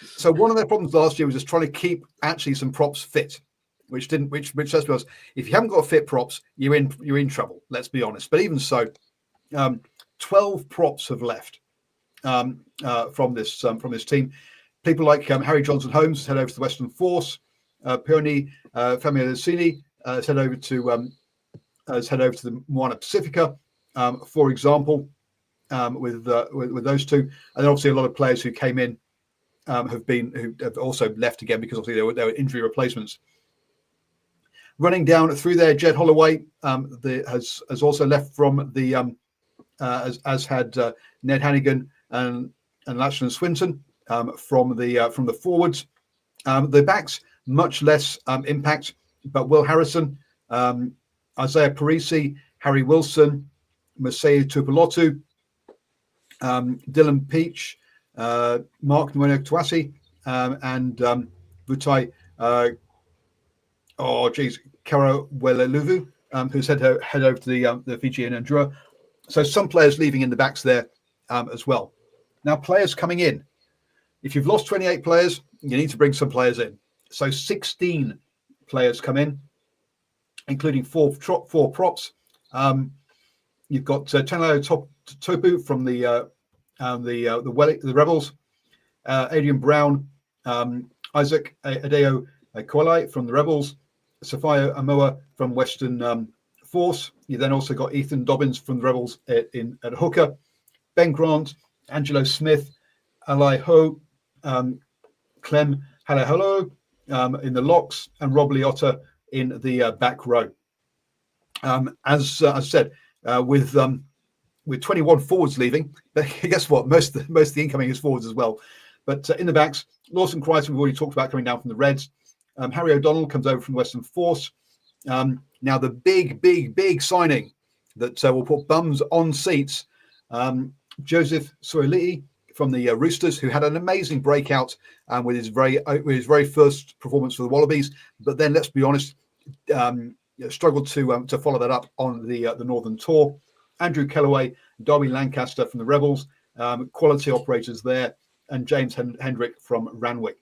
So one of their problems last year was just trying to keep actually some props fit, which let's be honest, if you haven't got fit props, you're in trouble. Let's be honest. But even so, 12 props have left from this team. People like Harry Johnson Holmes head over to the Western Force. Peony Familicini has head over to the Moana Pacifica, for example, with those two. And then obviously a lot of players who came in who have also left again because obviously they were injury replacements. Running down through there, Jed Holloway has also left from the as had Ned Hannigan and Lachlan Swinton from the forwards. The backs, much less impact, but Will Harrison, Isaiah Parisi, Harry Wilson, Maseo Tupulotu, Dylan Peach, Mark Nweno Tuasi, and Vutai Kara Weleluvu, who's head over to the Fijian Endura. So some players leaving in the backs there as well. Now, players coming in. If you've lost 28 players, you need to bring some players in. So 16 players come in, including four props. You've got Tenelo Topu from the Rebels, Adrian Brown, Isaac Adeo Koalai from the Rebels, Safia Amoa from Western Force. You then also got Ethan Dobbins from the Rebels at hooker, Ben Grant, Angelo Smith, Alai Ho, Clem Halaholo in the locks, and Rob Liotta in the back row. As I said, with 21 forwards leaving, but guess what? Most of the incoming is forwards as well. But in the backs, Lawson Crichton, we've already talked about coming down from the Reds. Harry O'Donnell comes over from Western Force. Now the big signing that will put bums on seats. Joseph Soilii from the Roosters, who had an amazing breakout with his very first performance for the Wallabies, but then let's be honest, struggled to follow that up on the Northern Tour. Andrew Kellaway, Darby Lancaster from the Rebels, quality operators there, and James Hendrick from Ranwick.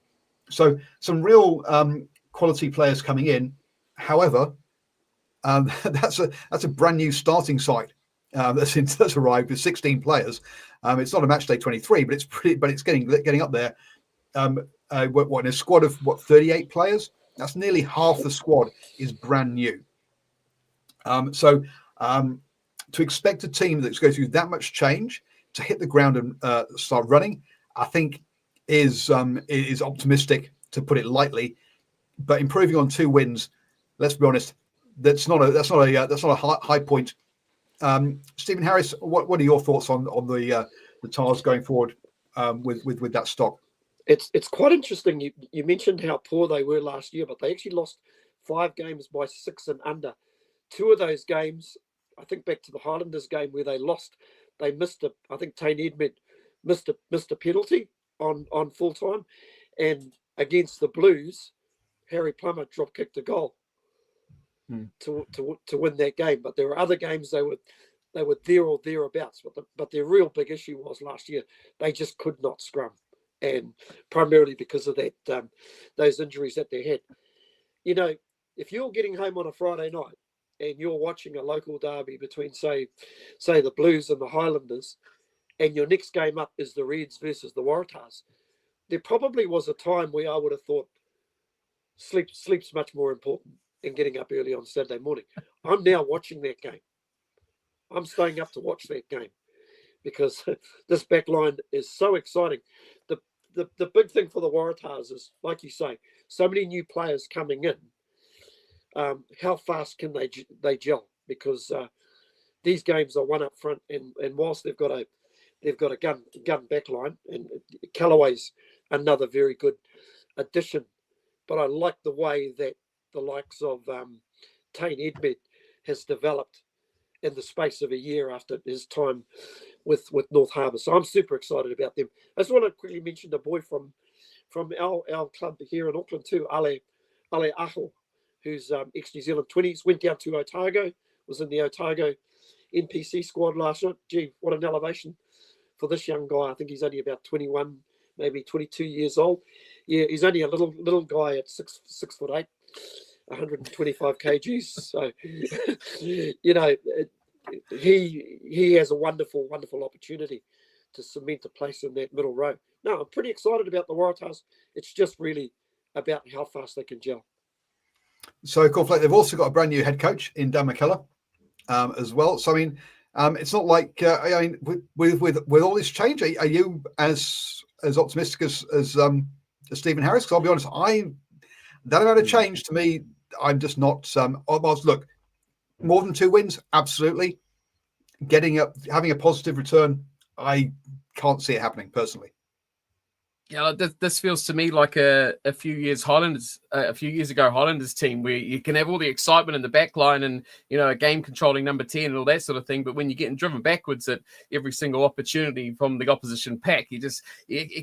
So some real quality players coming in. However, that's a brand new starting side that's arrived with 16 players. It's not a match day 23, but it's getting up there. What in a squad of 38 players? That's nearly half the squad is brand new. So to expect a team that's going through that much change to hit the ground and start running, I think is optimistic, to put it lightly. But improving on 2 wins, let's be honest, that's not a high point. Stephen Harris, what are your thoughts on the Tars going forward with that stock? It's quite interesting. You mentioned how poor they were last year, but they actually lost 5 games by 6 and under. 2 of those games, I think back to the Highlanders game where they lost, they missed I think Tane Edmed missed a penalty on full time, and against the Blues, Harry Plummer drop kicked a goal to win that game. But there were other games they were They were there or thereabouts, but their real big issue was last year they just could not scrum, and primarily because of that those injuries that they had. You know, if you're getting home on a Friday night and you're watching a local derby between say the Blues and the Highlanders, and your next game up is the Reds versus the Waratahs, there probably was a time where I would have thought sleep's much more important than getting up early on Saturday morning. I'm now watching that game. I'm staying up to watch that game because this back line is so exciting. The big thing for the Waratahs is, like you say, so many new players coming in. How fast can they gel? Because these games are one up front, and whilst they've got a gun back line, and Callaway's another very good addition, but I like the way that the likes of Tane Edmed has developed in the space of a year after his time with North Harbour. So I'm super excited about them. I just want to quickly mention the boy from our club here in Auckland too, Ale Aho, who's ex-New Zealand 20s, went down to Otago, was in the Otago NPC squad last night. Gee, what an elevation for this young guy. I think he's only about 21, maybe 22 years old. Yeah, he's only a little guy at 6'8", 125 kgs. So, you know, he has a wonderful opportunity to cement a place in that middle row. No, I'm pretty excited about the Waratahs. It's just really about how fast they can gel. So, Cornflake, they've also got a brand new head coach in Dan McKellar as well. So, I mean, it's not like I mean, with all this change, are you as optimistic as Stephen Harris? Because I'll be honest, that amount of change to me, I'm just not. Look, more than 2 wins, absolutely. Having a positive return, I can't see it happening personally. Yeah, this feels to me like a few years ago Highlanders team where you can have all the excitement in the back line and, you know, a game controlling number 10 and all that sort of thing. But when you're getting driven backwards at every single opportunity from the opposition pack, you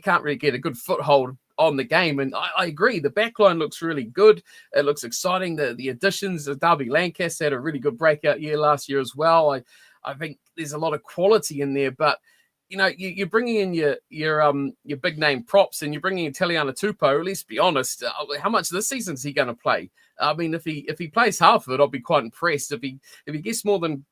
can't really get a good foothold on the game. And I agree, the back line looks really good. It looks exciting. The additions of Darby Lancaster had a really good breakout year last year as well. I think there's a lot of quality in there, but you know, you're bringing in your big name props, and you're bringing in Taliana Tupou. Let's be honest, how much this season is he going to play? I mean, if he plays half of it, I'll be quite impressed. If he gets more than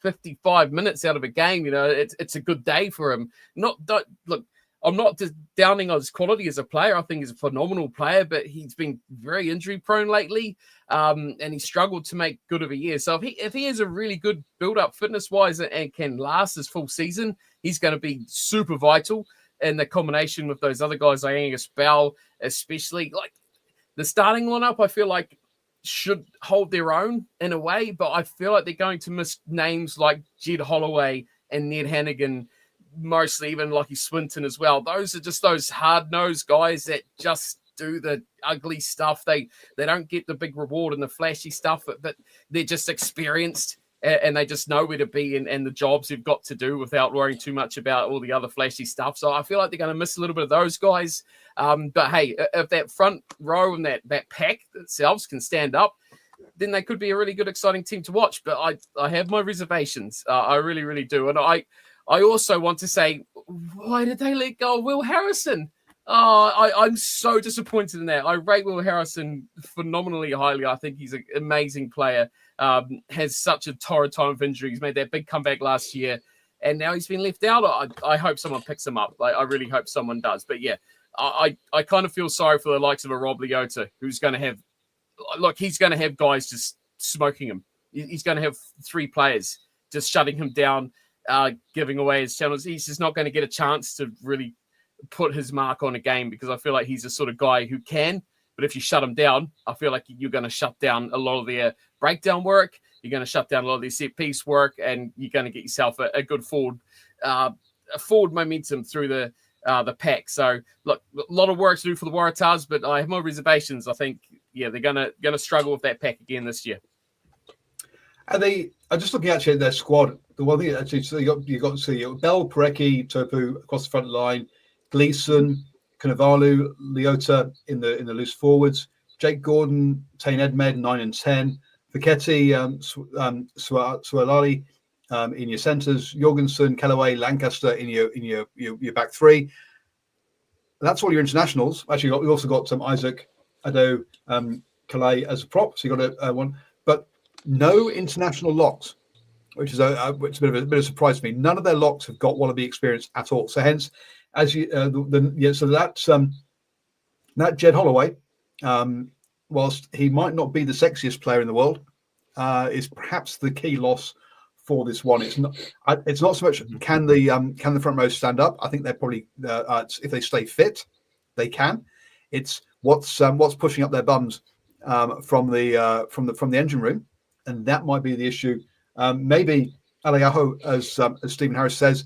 55 minutes out of a game, you know, it's a good day for him. Look, I'm not just downing on his quality as a player. I think he's a phenomenal player, but he's been very injury prone lately, and he struggled to make good of a year. So if he has a really good build up fitness wise and can last his full season, he's going to be super vital. And the combination with those other guys, like Angus Bell, especially, like the starting lineup, I feel like should hold their own in a way, but I feel like they're going to miss names like Jed Holloway and Ned Hannigan, mostly even Lockie Swinton as well. Those are just those hard-nosed guys that just do the ugly stuff. They don't get the big reward and the flashy stuff, but they're just experienced and they just know where to be and the jobs they've got to do without worrying too much about all the other flashy stuff. So I feel like they're going to miss a little bit of those guys. But hey, if that front row and that pack themselves can stand up, then they could be a really good, exciting team to watch. But I have my reservations. I really, really do. And I also want to say, why did they let go of Will Harrison? I'm so disappointed in that. I rate Will Harrison phenomenally highly. I think he's an amazing player. Has such a torrid time of injury. He's made that big comeback last year, and now he's been left out. I hope someone picks him up. I really hope someone does. But yeah, I kind of feel sorry for the likes of a Rob Leota, who's going to have, he's going to have guys just smoking him. He's going to have 3 players just shutting him down, giving away his channels. He's just not going to get a chance to really put his mark on a game, because I feel like he's the sort of guy who can, but if you shut him down, I feel like you're going to shut down a lot of their breakdown work. You're going to shut down a lot of their set piece work, and you're going to get yourself a good forward momentum through the pack. So look, a lot of work to do for the Waratahs, but I have more reservations. I think, yeah, they're going to struggle with that pack again this year. And I'm just looking actually at their squad. The one thing actually, so you got Bell, Parecki, Topu across the front line, Gleeson, Cannavalu, Leota in the loose forwards, Jake Gordon, Tane Edmed 9 and 10, Viketti, Sualali in your centres, Jorgensen, Kellaway, Lancaster in your back three. That's all your internationals. Actually, we also got Isaac, Ado, Calais as a prop. So you got a one, but no international locks, which is a bit of a surprise to me. None of their locks have got Wallaby experience at all. So hence, as you so that's that Jed Holloway, whilst he might not be the sexiest player in the world, is perhaps the key loss for this one. It's not so much can the front row stand up. I think they're probably if they stay fit, they can. It's what's pushing up their bums from the engine room, and that might be the issue. Maybe Aleaho, as Stephen Harris says,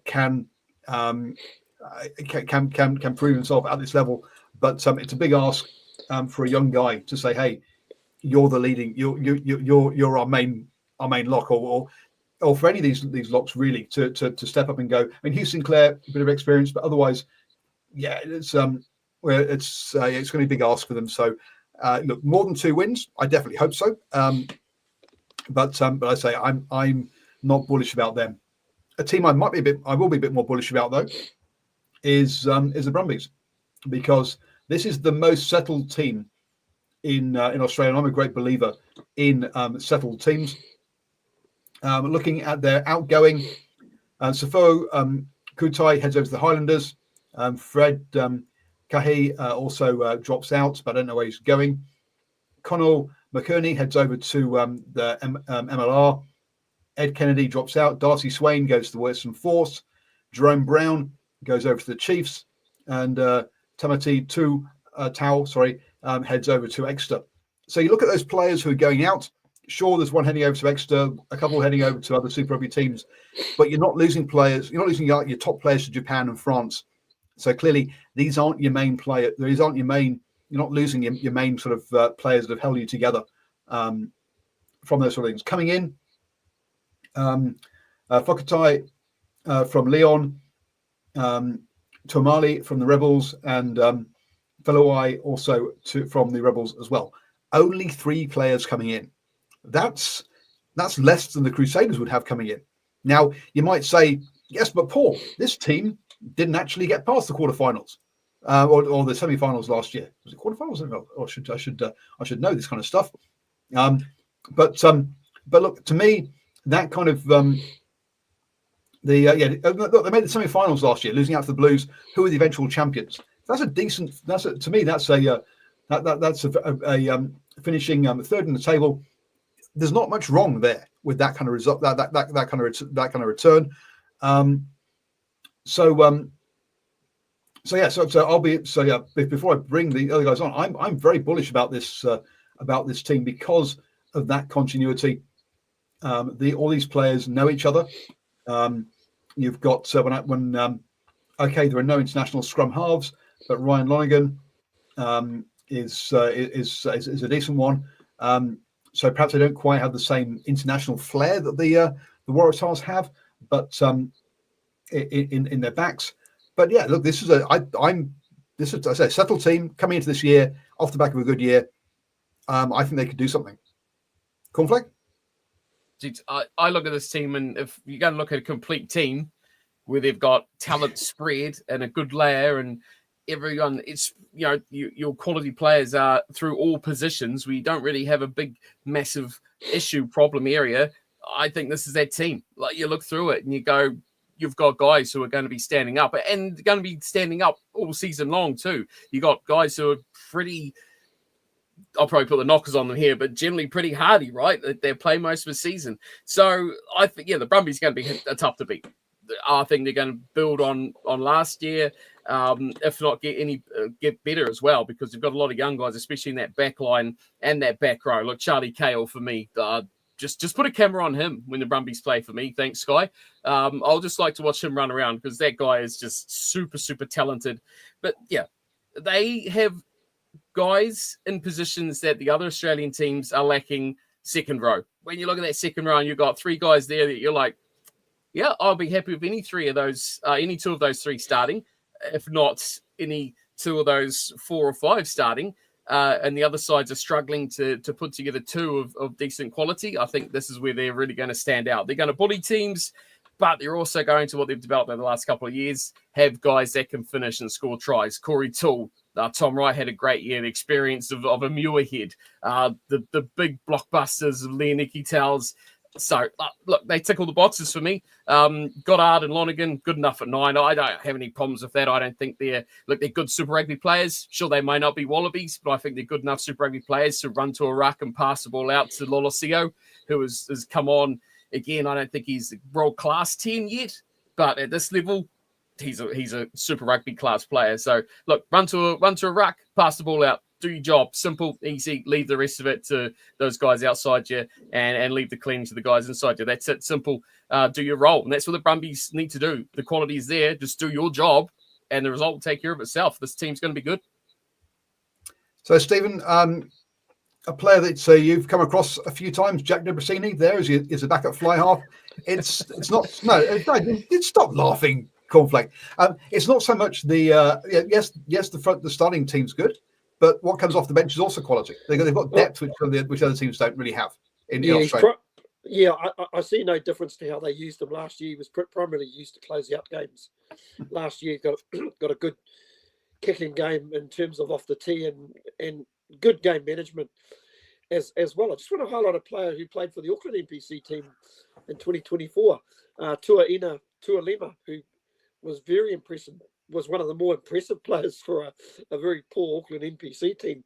can prove himself at this level, but it's a big ask for a young guy to say, "Hey, you're the leading, you're our main lock," or for any of these locks really to step up and go. I mean, Hugh Sinclair, a bit of experience, but otherwise, yeah, it's going to be a big ask for them. So, look, more than 2 wins, I definitely hope so. But I say I'm not bullish about them. A team I will be a bit more bullish about though is the Brumbies, because this is the most settled team in Australia. And I'm a great believer in settled teams. Looking at their outgoing, Safo Kutai heads over to the Highlanders. Fred Kahi also drops out, but I don't know where he's going. Connell McKerney heads over to the MLR. Ed Kennedy drops out. Darcy Swain goes to the Western Force. Jerome Brown goes over to the Chiefs. And Tamati Tau heads over to Exeter. So you look at those players who are going out. Sure, there's one heading over to Exeter, a couple heading over to other Super Rugby teams, but you're not losing players. You're not losing your top players to Japan and France. So clearly, these aren't your main player. These aren't your main. You're not losing your main sort of players that have held you together from those sort of things. Coming in, Fokatai from Leon, Tomali from the Rebels, and Feluai also from the Rebels as well. Only 3 players coming in. That's less than the Crusaders would have coming in. Now, you might say, yes, but Paul, this team didn't actually get past the quarterfinals or the semi-finals last year. Was it quarterfinals? Or I should know this kind of stuff. But look, to me, that kind of look, they made the semi-finals last year, losing out to the Blues, who were the eventual champions. That's a decent. To me, that's a finishing 3rd in the table. There's not much wrong there with that kind of result, that kind of return. Before I bring the other guys on, I'm very bullish about this team because of that continuity. All these players know each other. You've got there are no international scrum halves, but Ryan Lonergan is a decent one. So perhaps they don't quite have the same international flair that the Waratahs have, but in their backs. But yeah, look, this is a settled team coming into this year off the back of a good year. I think they could do something. Cornflake? I look at this team, and if you're going to look at a complete team where they've got talent spread and a good layer and everyone, it's your quality players are through all positions. We don't really have a big, massive problem area. I think this is that team. Like, you look through it and you go, you've got guys who are going to be standing up and going to be standing up all season long too. You got guys who are pretty. I'll probably put the knockers on them here, but generally pretty hardy, right? They're playing most of the season. So I think, the Brumbies are going to be tough to beat. I think they're going to build on last year, if not get better as well, because they've got a lot of young guys, especially in that back line and that back row. Look, Charlie Cahill for me, just put a camera on him when the Brumbies play for me. Thanks, Sky. I'll just like to watch him run around because that guy is just super, super talented. But yeah, they have guys in positions that the other Australian teams are lacking second row. When you look at that second row and you've got 3 guys there that you're like, yeah, I'll be happy with any 2 of those 3 starting, if not any 2 of those 4 or 5 starting. and the other sides are struggling to put together two of decent quality, I think this is where they're really going to stand out. They're going to bully teams, but they're also going to, what they've developed over the last couple of years, have guys that can finish and score tries. Corey Toole, Tom Wright had a great year. The experience of a Muirhead, the big blockbusters of Leoniki Towers. So, look, they tick all the boxes for me. Goddard and Lonergan, good enough at 9. I don't have any problems with that. I don't think they're good Super Rugby players. Sure, they may not be Wallabies, but I think they're good enough Super Rugby players to run to a ruck and pass the ball out to Lolosio, who has come on. Again, I don't think he's world-class 10 yet, but at this level, he's a Super Rugby class player. So, look, run to a ruck, pass the ball out. Do your job. Simple, easy. Leave the rest of it to those guys outside you and leave the cleaning to the guys inside you. That's it. Simple. Do your role. And that's what the Brumbies need to do. The quality is there. Just do your job and the result will take care of itself. This team's going to be good. So, Stephen, a player that you've come across a few times, Jack Debrasini, there is a backup fly half. It's not, stop laughing, Cornflake. It's not so much the, the starting team's good, but what comes off the bench is also quality. They've got depth, which other teams don't really have in Australia. I see no difference to how they used him last year. He was primarily used to close out games. Last year, got a good kicking game in terms of off the tee and good game management as well. I just want to highlight a player who played for the Auckland NPC team in 2024, Tuaina Tualema, who was very impressive. Was one of the more impressive players for a very poor Auckland NPC team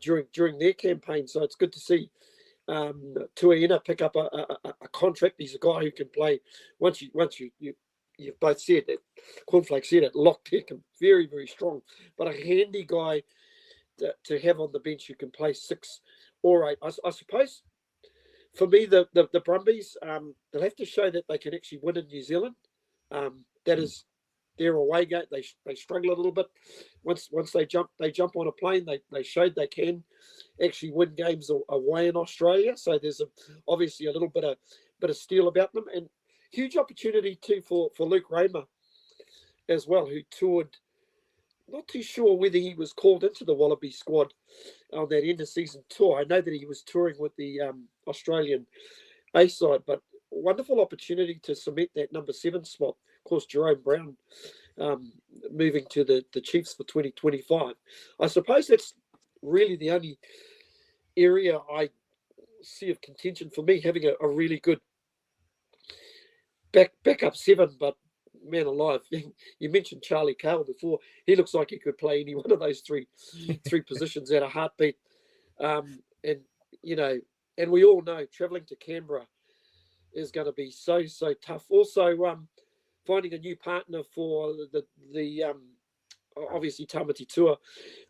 during their campaign. So it's good to see Tuaina pick up a contract. He's a guy who can play. Once you've both said it, Cornflake said it, locked kick, very, very strong, but a handy guy to have on the bench who can play 6 or 8. I suppose for me, the Brumbies, they'll have to show that they can actually win in New Zealand. That is their away game. They struggle a little bit. Once they jump on a plane, they showed they can actually win games away in Australia. So there's obviously a little bit of steel about them, and huge opportunity too for Luke Raymer as well, who toured. Not too sure whether he was called into the Wallaby squad on that end of season tour. I know that he was touring with the Australian A side, but wonderful opportunity to cement that number 7 spot. Of course, Jerome Brown moving to the Chiefs for 2025. I suppose that's really the only area I see of contention for me, having a really good backup 7, but man alive, you mentioned Charlie Cale before. He looks like he could play any one of those three positions at a heartbeat. And we all know traveling to Canberra is going to be so tough. Also, finding a new partner for the obviously Tamati Tour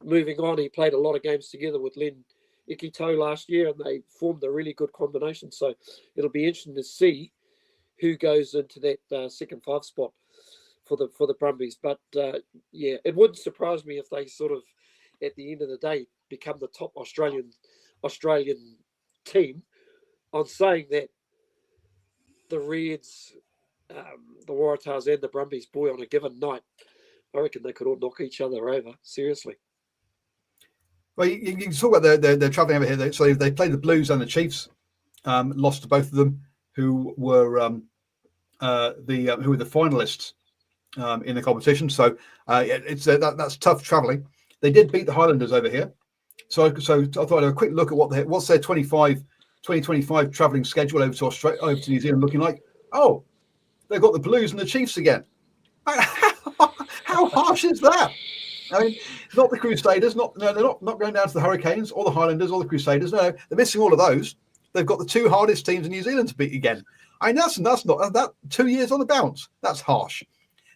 moving on. He played a lot of games together with Len Ikito last year, and they formed a really good combination. So it'll be interesting to see who goes into that second 5 spot for the Brumbies. But it wouldn't surprise me if they sort of, at the end of the day, become the top Australian team. On saying that, the Reds, the Waratahs, and the Brumbies, boy, on a given night, I reckon they could all knock each other over. Seriously. Well, you can talk about their travelling over here. So they played the Blues and the Chiefs, lost to both of them, who were the finalists in the competition. So that's tough travelling. They did beat the Highlanders over here. So I thought I'd have a quick look at what's their 2025 travelling schedule over to Australia, over to New Zealand looking like. Oh, they've got the Blues and the Chiefs again. How harsh is that? I mean, not the Crusaders. They're not going down to the Hurricanes or the Highlanders or the Crusaders. No, they're missing all of those. They've got the 2 hardest teams in New Zealand to beat again. I mean, that's not that 2 years on the bounce. That's harsh.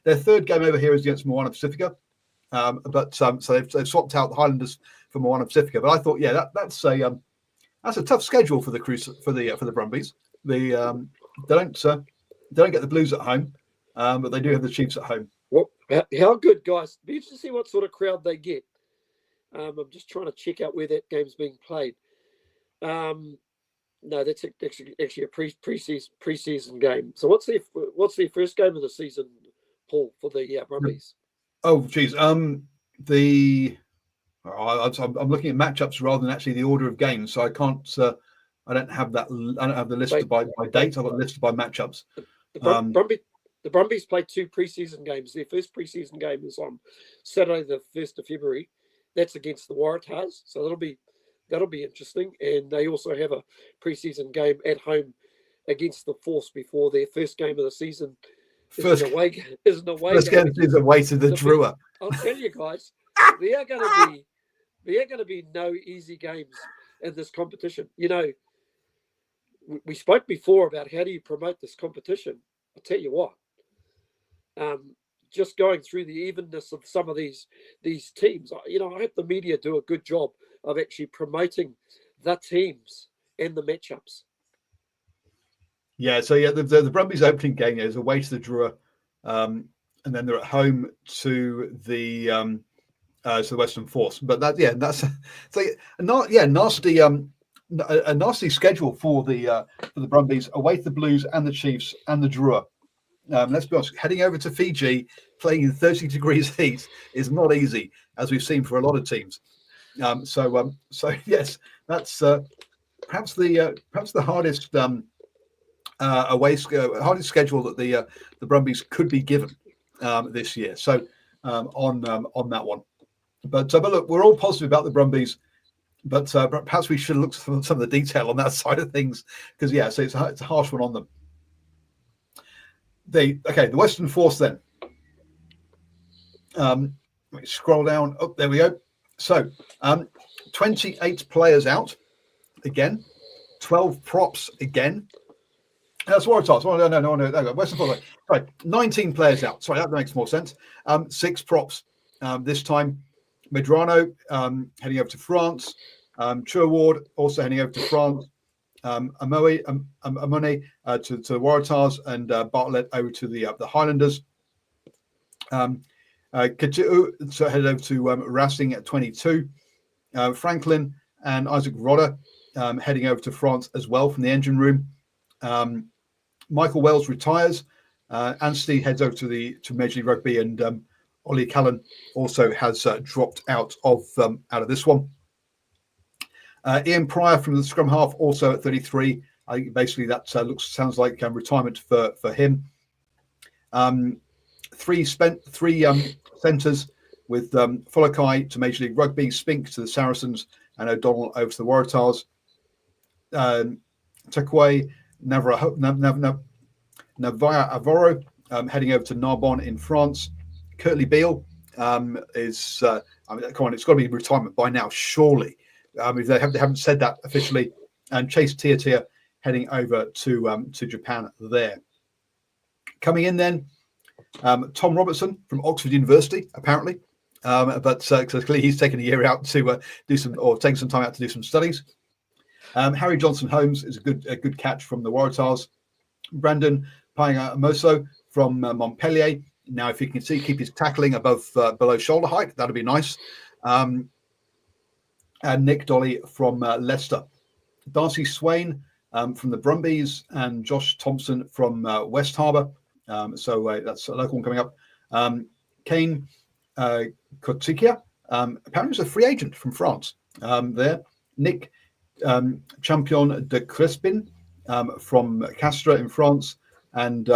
Their third game over here is against Moana Pacifica, so they've swapped out the Highlanders for Moana Pacifica. But I thought, that's a tough schedule for the Brumbies. They don't get the Blues at home, but they do have the Chiefs at home. Well, how good, guys! Be interested to see what sort of crowd they get. I'm just trying to check out where that game's being played. No, that's actually a preseason game. So what's their first game of the season, Paul, for the Brumbies? Oh, geez. I'm looking at matchups rather than actually the order of games, so I can't. I don't have that. I don't have the list by date. I've got listed by matchups. The Brumbies played 2 preseason games. Their first preseason game is on Saturday, the 1st of February. That's against the Waratahs, so that'll be interesting. And they also have a preseason game at home against the Force before their first game of the season. First game is away to the Drua. I'll tell you guys, there are going to be no easy games in this competition. You know, we spoke before about how do you promote this competition. I'll tell you what. Just going through the evenness of some of these teams, I hope the media do a good job of actually promoting the teams and the matchups. Yeah, so the Brumbies opening game is away to the Drua, and then they're at home to the Western Force. But that's a nasty schedule for the Brumbies, away to the Blues and the Chiefs and the Drua. Let's be honest, heading over to Fiji, playing in 30 degrees heat is not easy, as we've seen for a lot of teams. So yes, that's perhaps the hardest hardest schedule that the Brumbies could be given this year. So on that one, but look, we're all positive about the Brumbies, but perhaps we should look at some of the detail on that side of things, because so it's a harsh one on them. The Western Force then. Let me scroll down. Oh, there we go. So 28 players out again, 12 props again. That's Waratahs. No. Western Force. Sorry, 19 players out. Sorry, that makes more sense. 6 props this time. Medrano heading over to France. Churward also heading over to France. Amone to the Waratahs, and Bartlett over to the Highlanders. Katiu so headed over to Racing at 22. Franklin and Isaac Rodder heading over to France as well from the engine room. Michael Wells retires. Anstey heads over to Major League Rugby, and Ollie Callan also has dropped out of this one. Ian Pryor from the scrum half also at 33. I think basically that sounds like retirement for him. 3 centres with Folokai to Major League Rugby, Spink to the Saracens, and O'Donnell over to the Waratahs. Takwe Navaya Avoro heading over to Narbonne in France. Curtly Beale is come on, it's got to be retirement by now, surely. If they haven't said that officially. And Chase Tiatia heading over to Japan there. Coming in then, Tom Robertson from Oxford University, apparently. But clearly he's taken a year out to taking some time out to do some studies. Harry Johnson Holmes is a good catch from the Waratahs. Brandon Painga-Amoso from Montpellier. Now, if you can keep his tackling below shoulder height, that'd be nice. And Nick Dolly from Leicester. Darcy Swain from the Brumbies, and Josh Thompson from West Harbour. So that's a local one coming up. Kane Kotikia, apparently is a free agent from France there. Nick Champion de Crespin from Castres in France, and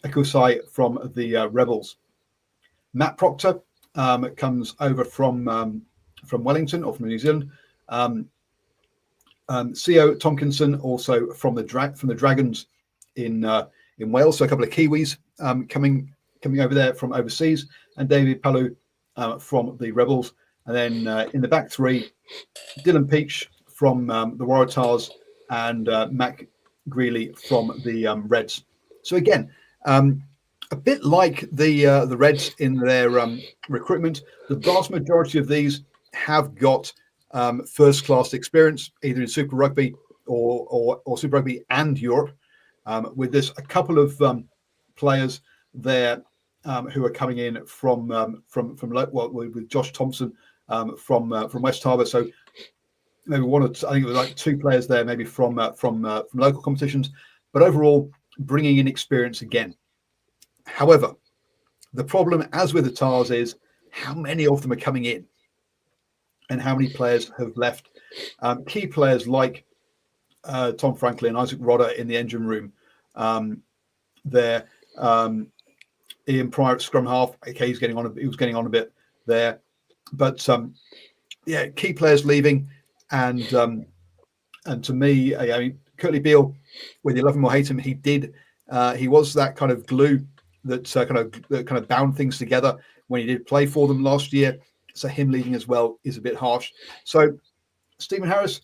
Akusai from the Rebels. Matt Proctor comes over from Wellington or from New Zealand. Co Tomkinson also from the Dragons in Wales. So a couple of Kiwis coming over there from overseas, and David Palu from the Rebels. And then in the back 3, Dylan Peach from the Waratahs, and Mac Greeley from the Reds. So again, a bit like the Reds in their recruitment, the vast majority of these have got first-class experience, either in Super Rugby or Super Rugby and Europe. With this, a couple of players there who are coming in from with Josh Thompson from West Harbour. So maybe I think it was like 2 players there, maybe from local competitions. But overall, bringing in experience again. However, the problem, as with the Tars, is how many of them are coming in. and how many players have left. Key players like Tom Franklin, Isaac Rodder in the engine room. There, Ian Pryor at scrum half. Okay, he was getting on a bit there, but key players leaving, and to me, I mean, Curtly Beale, whether you love him or hate him, he was that kind of glue that kind of bound things together when he did play for them last year. So him leaving as well is a bit harsh. So Stephen Harris,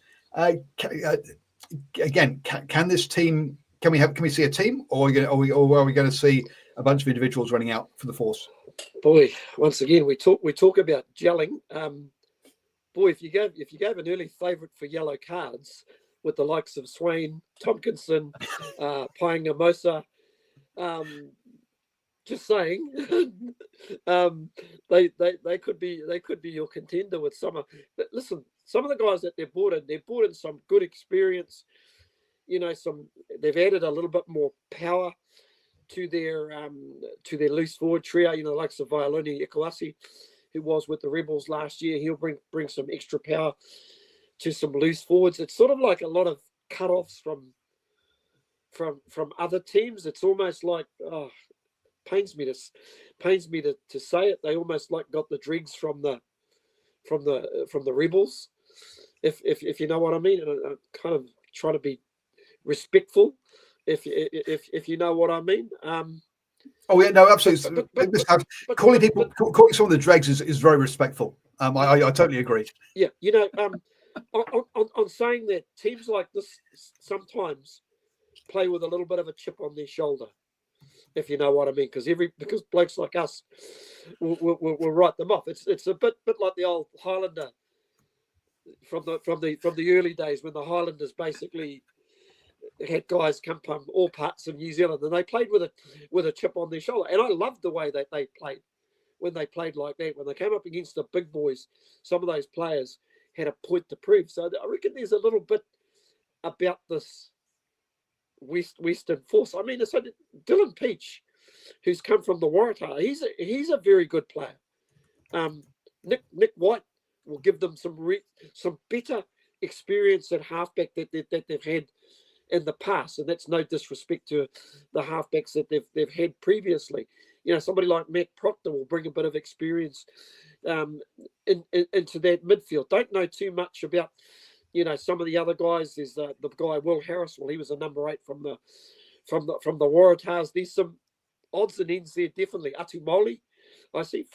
again, can this team? Can we see a team, or are we going to see a bunch of individuals running out for the Force? Boy, once again, we talk about gelling. Boy, if you gave an early favourite for yellow cards with the likes of Swain, Tompkinson, Paenga-Mosa, just saying, they could be your contender with summer. But listen, some of the guys that they've brought in some good experience. You know, they've added a little bit more power to their loose forward trio. You know, like Violoni Ikawasi, who was with the Rebels last year. He'll bring some extra power to some loose forwards. It's sort of like a lot of cut-offs from other teams. It's almost like pains me to say it. They almost like got the dregs from the Rebels, if you know what I mean. And I kind of try to be respectful, if you know what I mean. Oh yeah, no, absolutely. Calling some of the dregs is very respectful. I totally agree. Yeah, you know, on saying that, teams like this sometimes play with a little bit of a chip on their shoulder, if you know what I mean. Because blokes like us will write them off. It's a bit like the old Highlander from the early days, when the Highlanders basically had guys come from all parts of New Zealand, and they played with a chip on their shoulder. And I loved the way that they played when they played like that. When they came up against the big boys, some of those players had a point to prove. So I reckon there's a little bit about this Western Force. I mean, so Dylan Peach, who's come from the Waratah, he's a very good player. Nick White will give them some better experience at halfback that they've had in the past, and that's no disrespect to the halfbacks that they've had previously. You know, somebody like Matt Proctor will bring a bit of experience into that midfield. Don't know too much about, you know, some of the other guys. There's the guy Will Harris. Well, he was a number 8 from the Waratahs. There's some odds and ends there, definitely. Atu Moli, I see,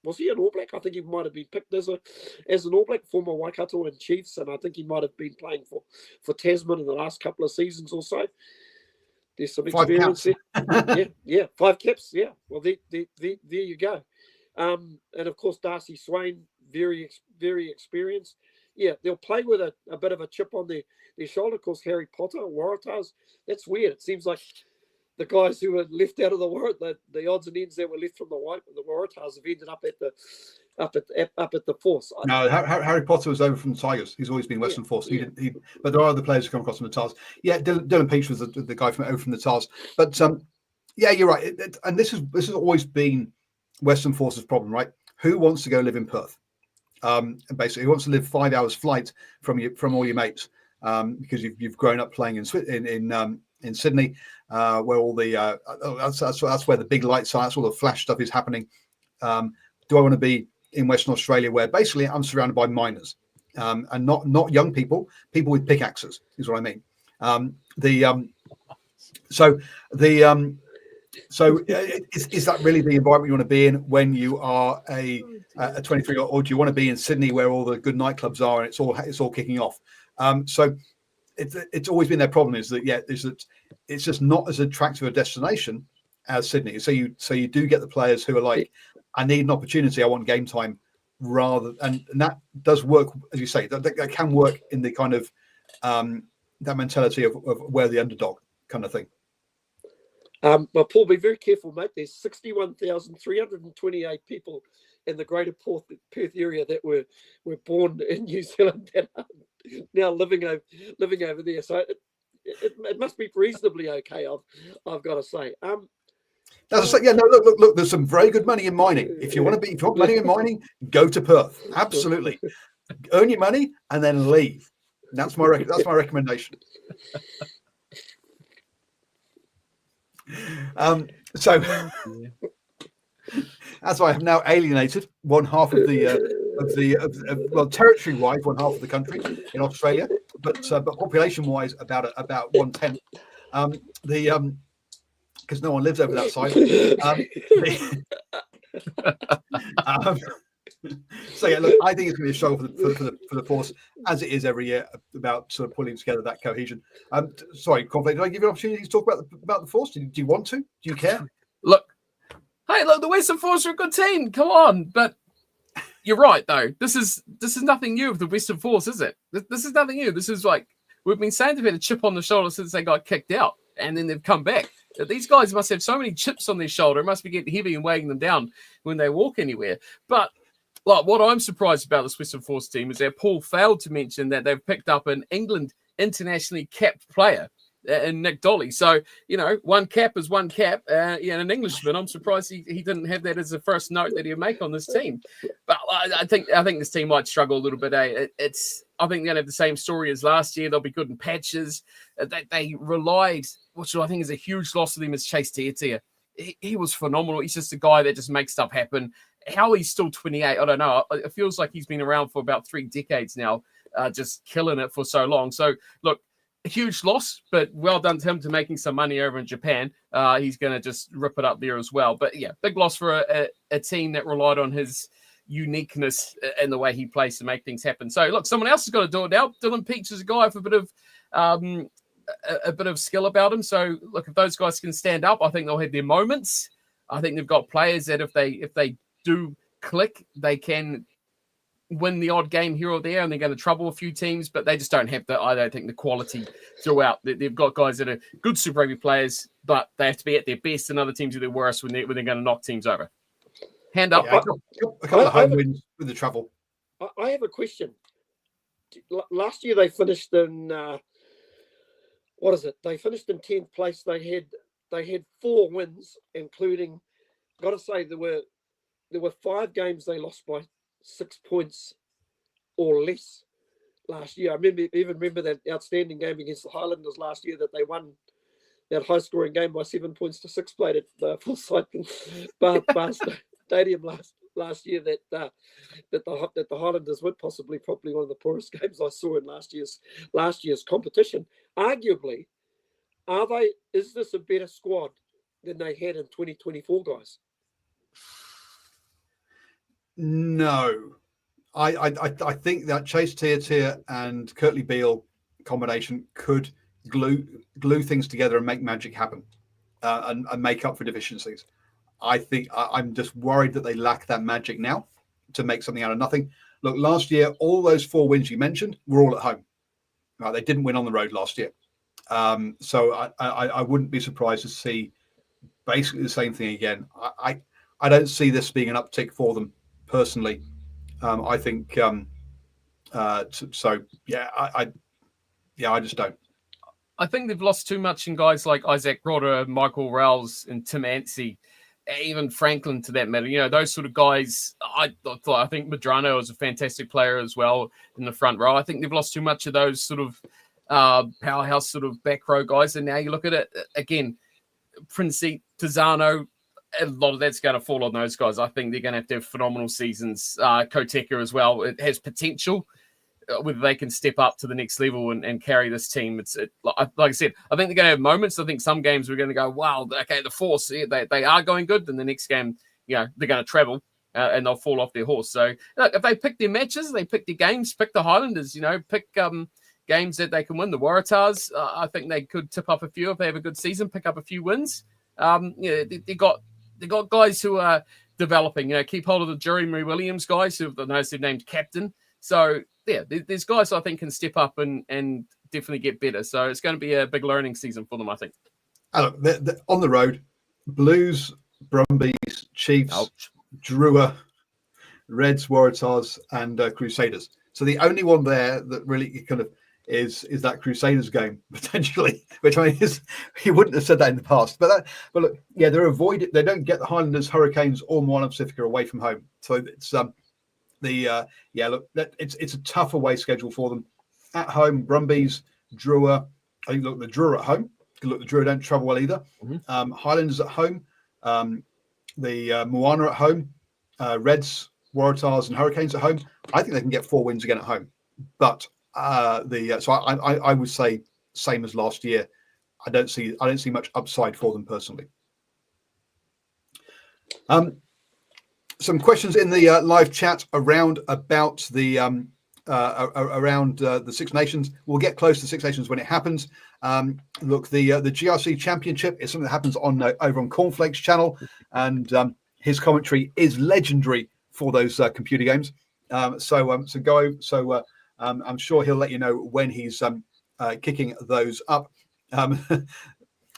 was he an All Black? I think he might have been picked as an All Black, former Waikato and Chiefs, and I think he might have been playing for Tasman in the last couple of seasons or so. There's some experience there. Yeah, 5 caps. Yeah, well, there you go. And of course, Darcy Swain, very experienced. Yeah, they'll play with a bit of a chip on their shoulder. Of course, Harry Potter, Waratahs. That's weird. It seems like the guys who were left out of the odds and ends that were left from the Waratahs have ended up at the Force. No, Harry Potter was over from the Tigers. He's always been Western Force. But there are other players who come across from the Tars. Yeah, Dylan Peach was the guy over from the Tars. But yeah, you're right. And this has always been Western Force's problem, right? Who wants to go live in Perth? Basically, who wants to live 5 hours flight from all your mates because you've grown up playing in Sydney, where all the that's where the big lights are. That's all the flash stuff is happening. Do I want to be in Western Australia, where basically I'm surrounded by miners and not young people with pickaxes is what I mean. So is that really the environment you want to be in when you are a 23, or do you want to be in Sydney where all the good nightclubs are and it's all kicking off? So it's always been their problem, is that it's just not as attractive a destination as Sydney. So you do get the players who are like, I need an opportunity, I want game time, and that does work, as you say, that can work in the kind of that mentality of where the underdog kind of thing. Well, Paul, be very careful, mate. There's 61,328 people in the greater Perth area that were born in New Zealand that are now living over there. So it must be reasonably okay, I've got to say. That's yeah. No, look. There's some very good money in mining. If you want money in mining, go to Perth. Absolutely, earn your money and then leave. That's my recommendation. So, as I have now alienated one half of well, territory-wise, one half of the country in Australia, but population-wise, about 1/10. Because no one lives over that side. So yeah, look, I think it's going to be a show for the force, as it is every year, about sort of pulling together that cohesion. Sorry, Conflict, did I give you an opportunity to talk about the force? Do you want to? Do you care? Look, the Western Force are a good team. Come on, but you're right though. This is nothing new of the Western Force, is it? This is nothing new. This is like we've been saying they've had a chip on the shoulder since they got kicked out, and then they've come back. These guys must have so many chips on their shoulder. It must be getting heavy and weighing them down when they walk anywhere. But like, what I'm surprised about this Western Force team is that Paul failed to mention that they've picked up an England internationally capped player in Nick Dolly. So, one cap is one cap. An Englishman, I'm surprised he didn't have that as the first note that he'd make on this team. But I think this team might struggle a little bit. I think they're going to have the same story as last year. They'll be good in patches. They relied, which I think is a huge loss to them, is Chase Tiatia. He was phenomenal. He's just a guy that just makes stuff happen. How he's still 28, I don't know. It feels like he's been around for about 3 decades now, just killing it for so long. So, look, a huge loss, but well done to him to making some money over in Japan. He's going to just rip it up there as well. But, yeah, big loss for a team that relied on his uniqueness in the way he plays to make things happen. So, look, someone else has got to do it now. Dylan Peach is a guy with a bit of skill about him. So, look, if those guys can stand up, I think they'll have their moments. I think they've got players that if they do click, they can win the odd game here or there, and they're going to trouble a few teams, but they just don't have I don't think, the quality throughout. They've got guys that are good Super Rugby players, but they have to be at their best, and other teams are their worst when they're going to knock teams over. Hand up. Yeah, a couple of home wins with the trouble. I have a question. Last year they finished in They finished in 10th place. They had 4 wins, including, got to say, there were 5 games they lost by 6 points or less last year. I remember that outstanding game against the Highlanders last year that they won that high-scoring game by 7 points to 6, played at the Forsyth Bar Stadium last year. That the Highlanders were probably one of the poorest games I saw in last year's competition. Arguably, is this a better squad than they had in 2024, guys? No, I think that Chase Tiatia and Kurtley Beale combination could glue things together and make magic happen, and make up for deficiencies. I think I'm just worried that they lack that magic now to make something out of nothing. Look, last year, all those 4 wins you mentioned were all at home. They didn't win on the road last year. So I wouldn't be surprised to see basically the same thing again. I don't see this being an uptick for them personally. I think so. Yeah, I just don't. I think they've lost too much in guys like Isaac Rodder, Michael Rouse, and Tim Anstey, even Franklin to that matter. Those sort of guys. I think Medrano is a fantastic player as well in the front row. I think they've lost too much of those sort of powerhouse sort of back row guys. And now you look at it again, Princey, Tizano, a lot of that's going to fall on those guys. I think they're going to have phenomenal seasons. Koteka as well. It has potential. Whether they can step up to the next level and carry this team. Like I said, I think they're going to have moments. I think some games we're going to go, wow, okay, the Force, they are going good. Then the next game, they're going to travel and they'll fall off their horse. So look, if they pick their matches, they pick their games, pick the Highlanders, pick games that they can win. The Waratahs, I think they could tip up a few if they have a good season, pick up a few wins. They got guys who are developing. Keep hold of the Jeremy Williams guys who they've named captain. So yeah, there's guys I think can step up and definitely get better. So it's going to be a big learning season for them, I think. Look, they're on the road, Blues, Brumbies, Chiefs, Drua, Reds, Waratahs, and Crusaders. So the only one there that really kind of is that Crusaders game potentially, which I mean he wouldn't have said that in the past. But look, yeah, they don't get the Highlanders, Hurricanes, or Moana Pacifica away from home. So it's it's a tough away schedule for them. At home, Brumbies, Drua. I think look, the Drua at home. Look, the Drua don't travel well either. Mm-hmm. Highlanders at home. The Moana at home. Reds, Waratahs, and Hurricanes at home. I think they can get 4 wins again at home. But so I would say same as last year. I don't see much upside for them personally. Some questions in the live chat around the Six Nations. We'll get close to Six Nations when it happens. Look, the GRC Championship is something that happens on over on Cornflake's channel, and his commentary is legendary for those computer games. I'm sure he'll let you know when he's kicking those up.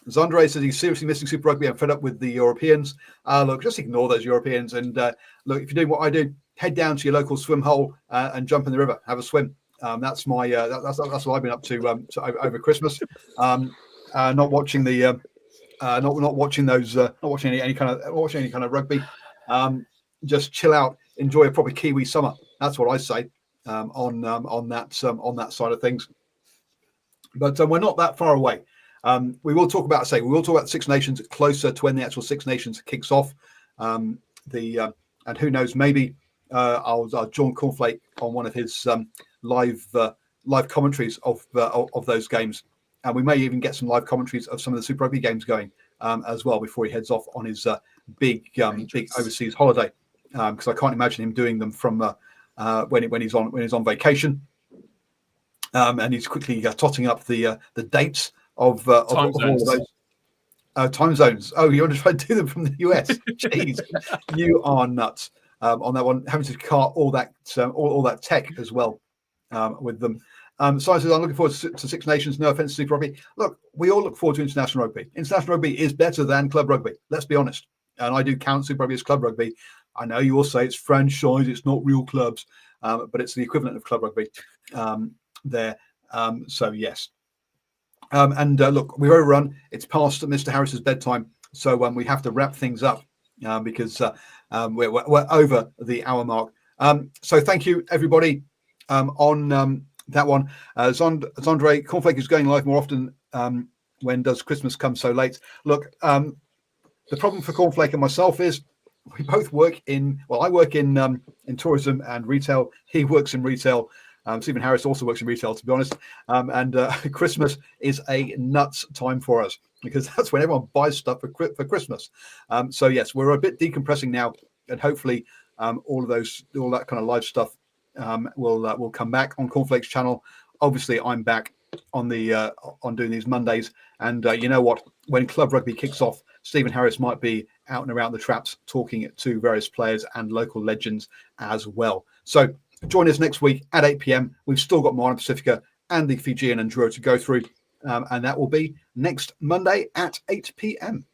Zandre says he's seriously missing Super Rugby and fed up with the Europeans. Look, just ignore those Europeans, and look, if you're doing what I do, head down to your local swim hole and jump in the river, have a swim. That's my that's what I've been up to over Christmas. Not watching the not watching any kind of rugby. Just chill out, enjoy a proper Kiwi summer. That's what I say on that side of things. But we're not that far away. We will talk about Six Nations closer to when the actual Six Nations kicks off. And who knows, maybe I'll join Cornflake on one of his live commentaries of those games, and we may even get some live commentaries of some of the Super Rugby games going as well before he heads off on his big overseas holiday. Because I can't imagine him doing them from when he's on vacation, and he's quickly totting up the dates of all of those time zones. Oh, you want to try to do them from the US? Jeez, you are nuts on that one. Having to cart all that tech as well with them. So I said, I'm looking forward to Six Nations. No offense to Super Rugby. Look, we all look forward to international rugby. International rugby is better than club rugby. Let's be honest. And I do count Super Rugby as club rugby. I know you all say it's franchise, it's not real clubs, but it's the equivalent of club rugby there. So yes. Look, we're overrun. It's past Mr. Harris's bedtime, so we have to wrap things up because we're over the hour mark. So thank you, everybody, on that one. Zandre, Cornflake is going live more often. When does Christmas come so late? Look, the problem for Cornflake and myself is we both work I work in tourism and retail. He works in retail. Stephen Harris also works in retail, to be honest. And Christmas is a nuts time for us because that's when everyone buys stuff for Christmas. So yes, we're a bit decompressing now, and hopefully all that kind of live stuff will come back on Cornflake's channel. Obviously, I'm back on doing these Mondays, and you know what? When club rugby kicks off, Stephen Harris might be out and around the traps talking to various players and local legends as well. So join us next week at 8 p.m. We've still got Moana Pacifica and the Fijian and Drua to go through, and that will be next Monday at 8 p.m.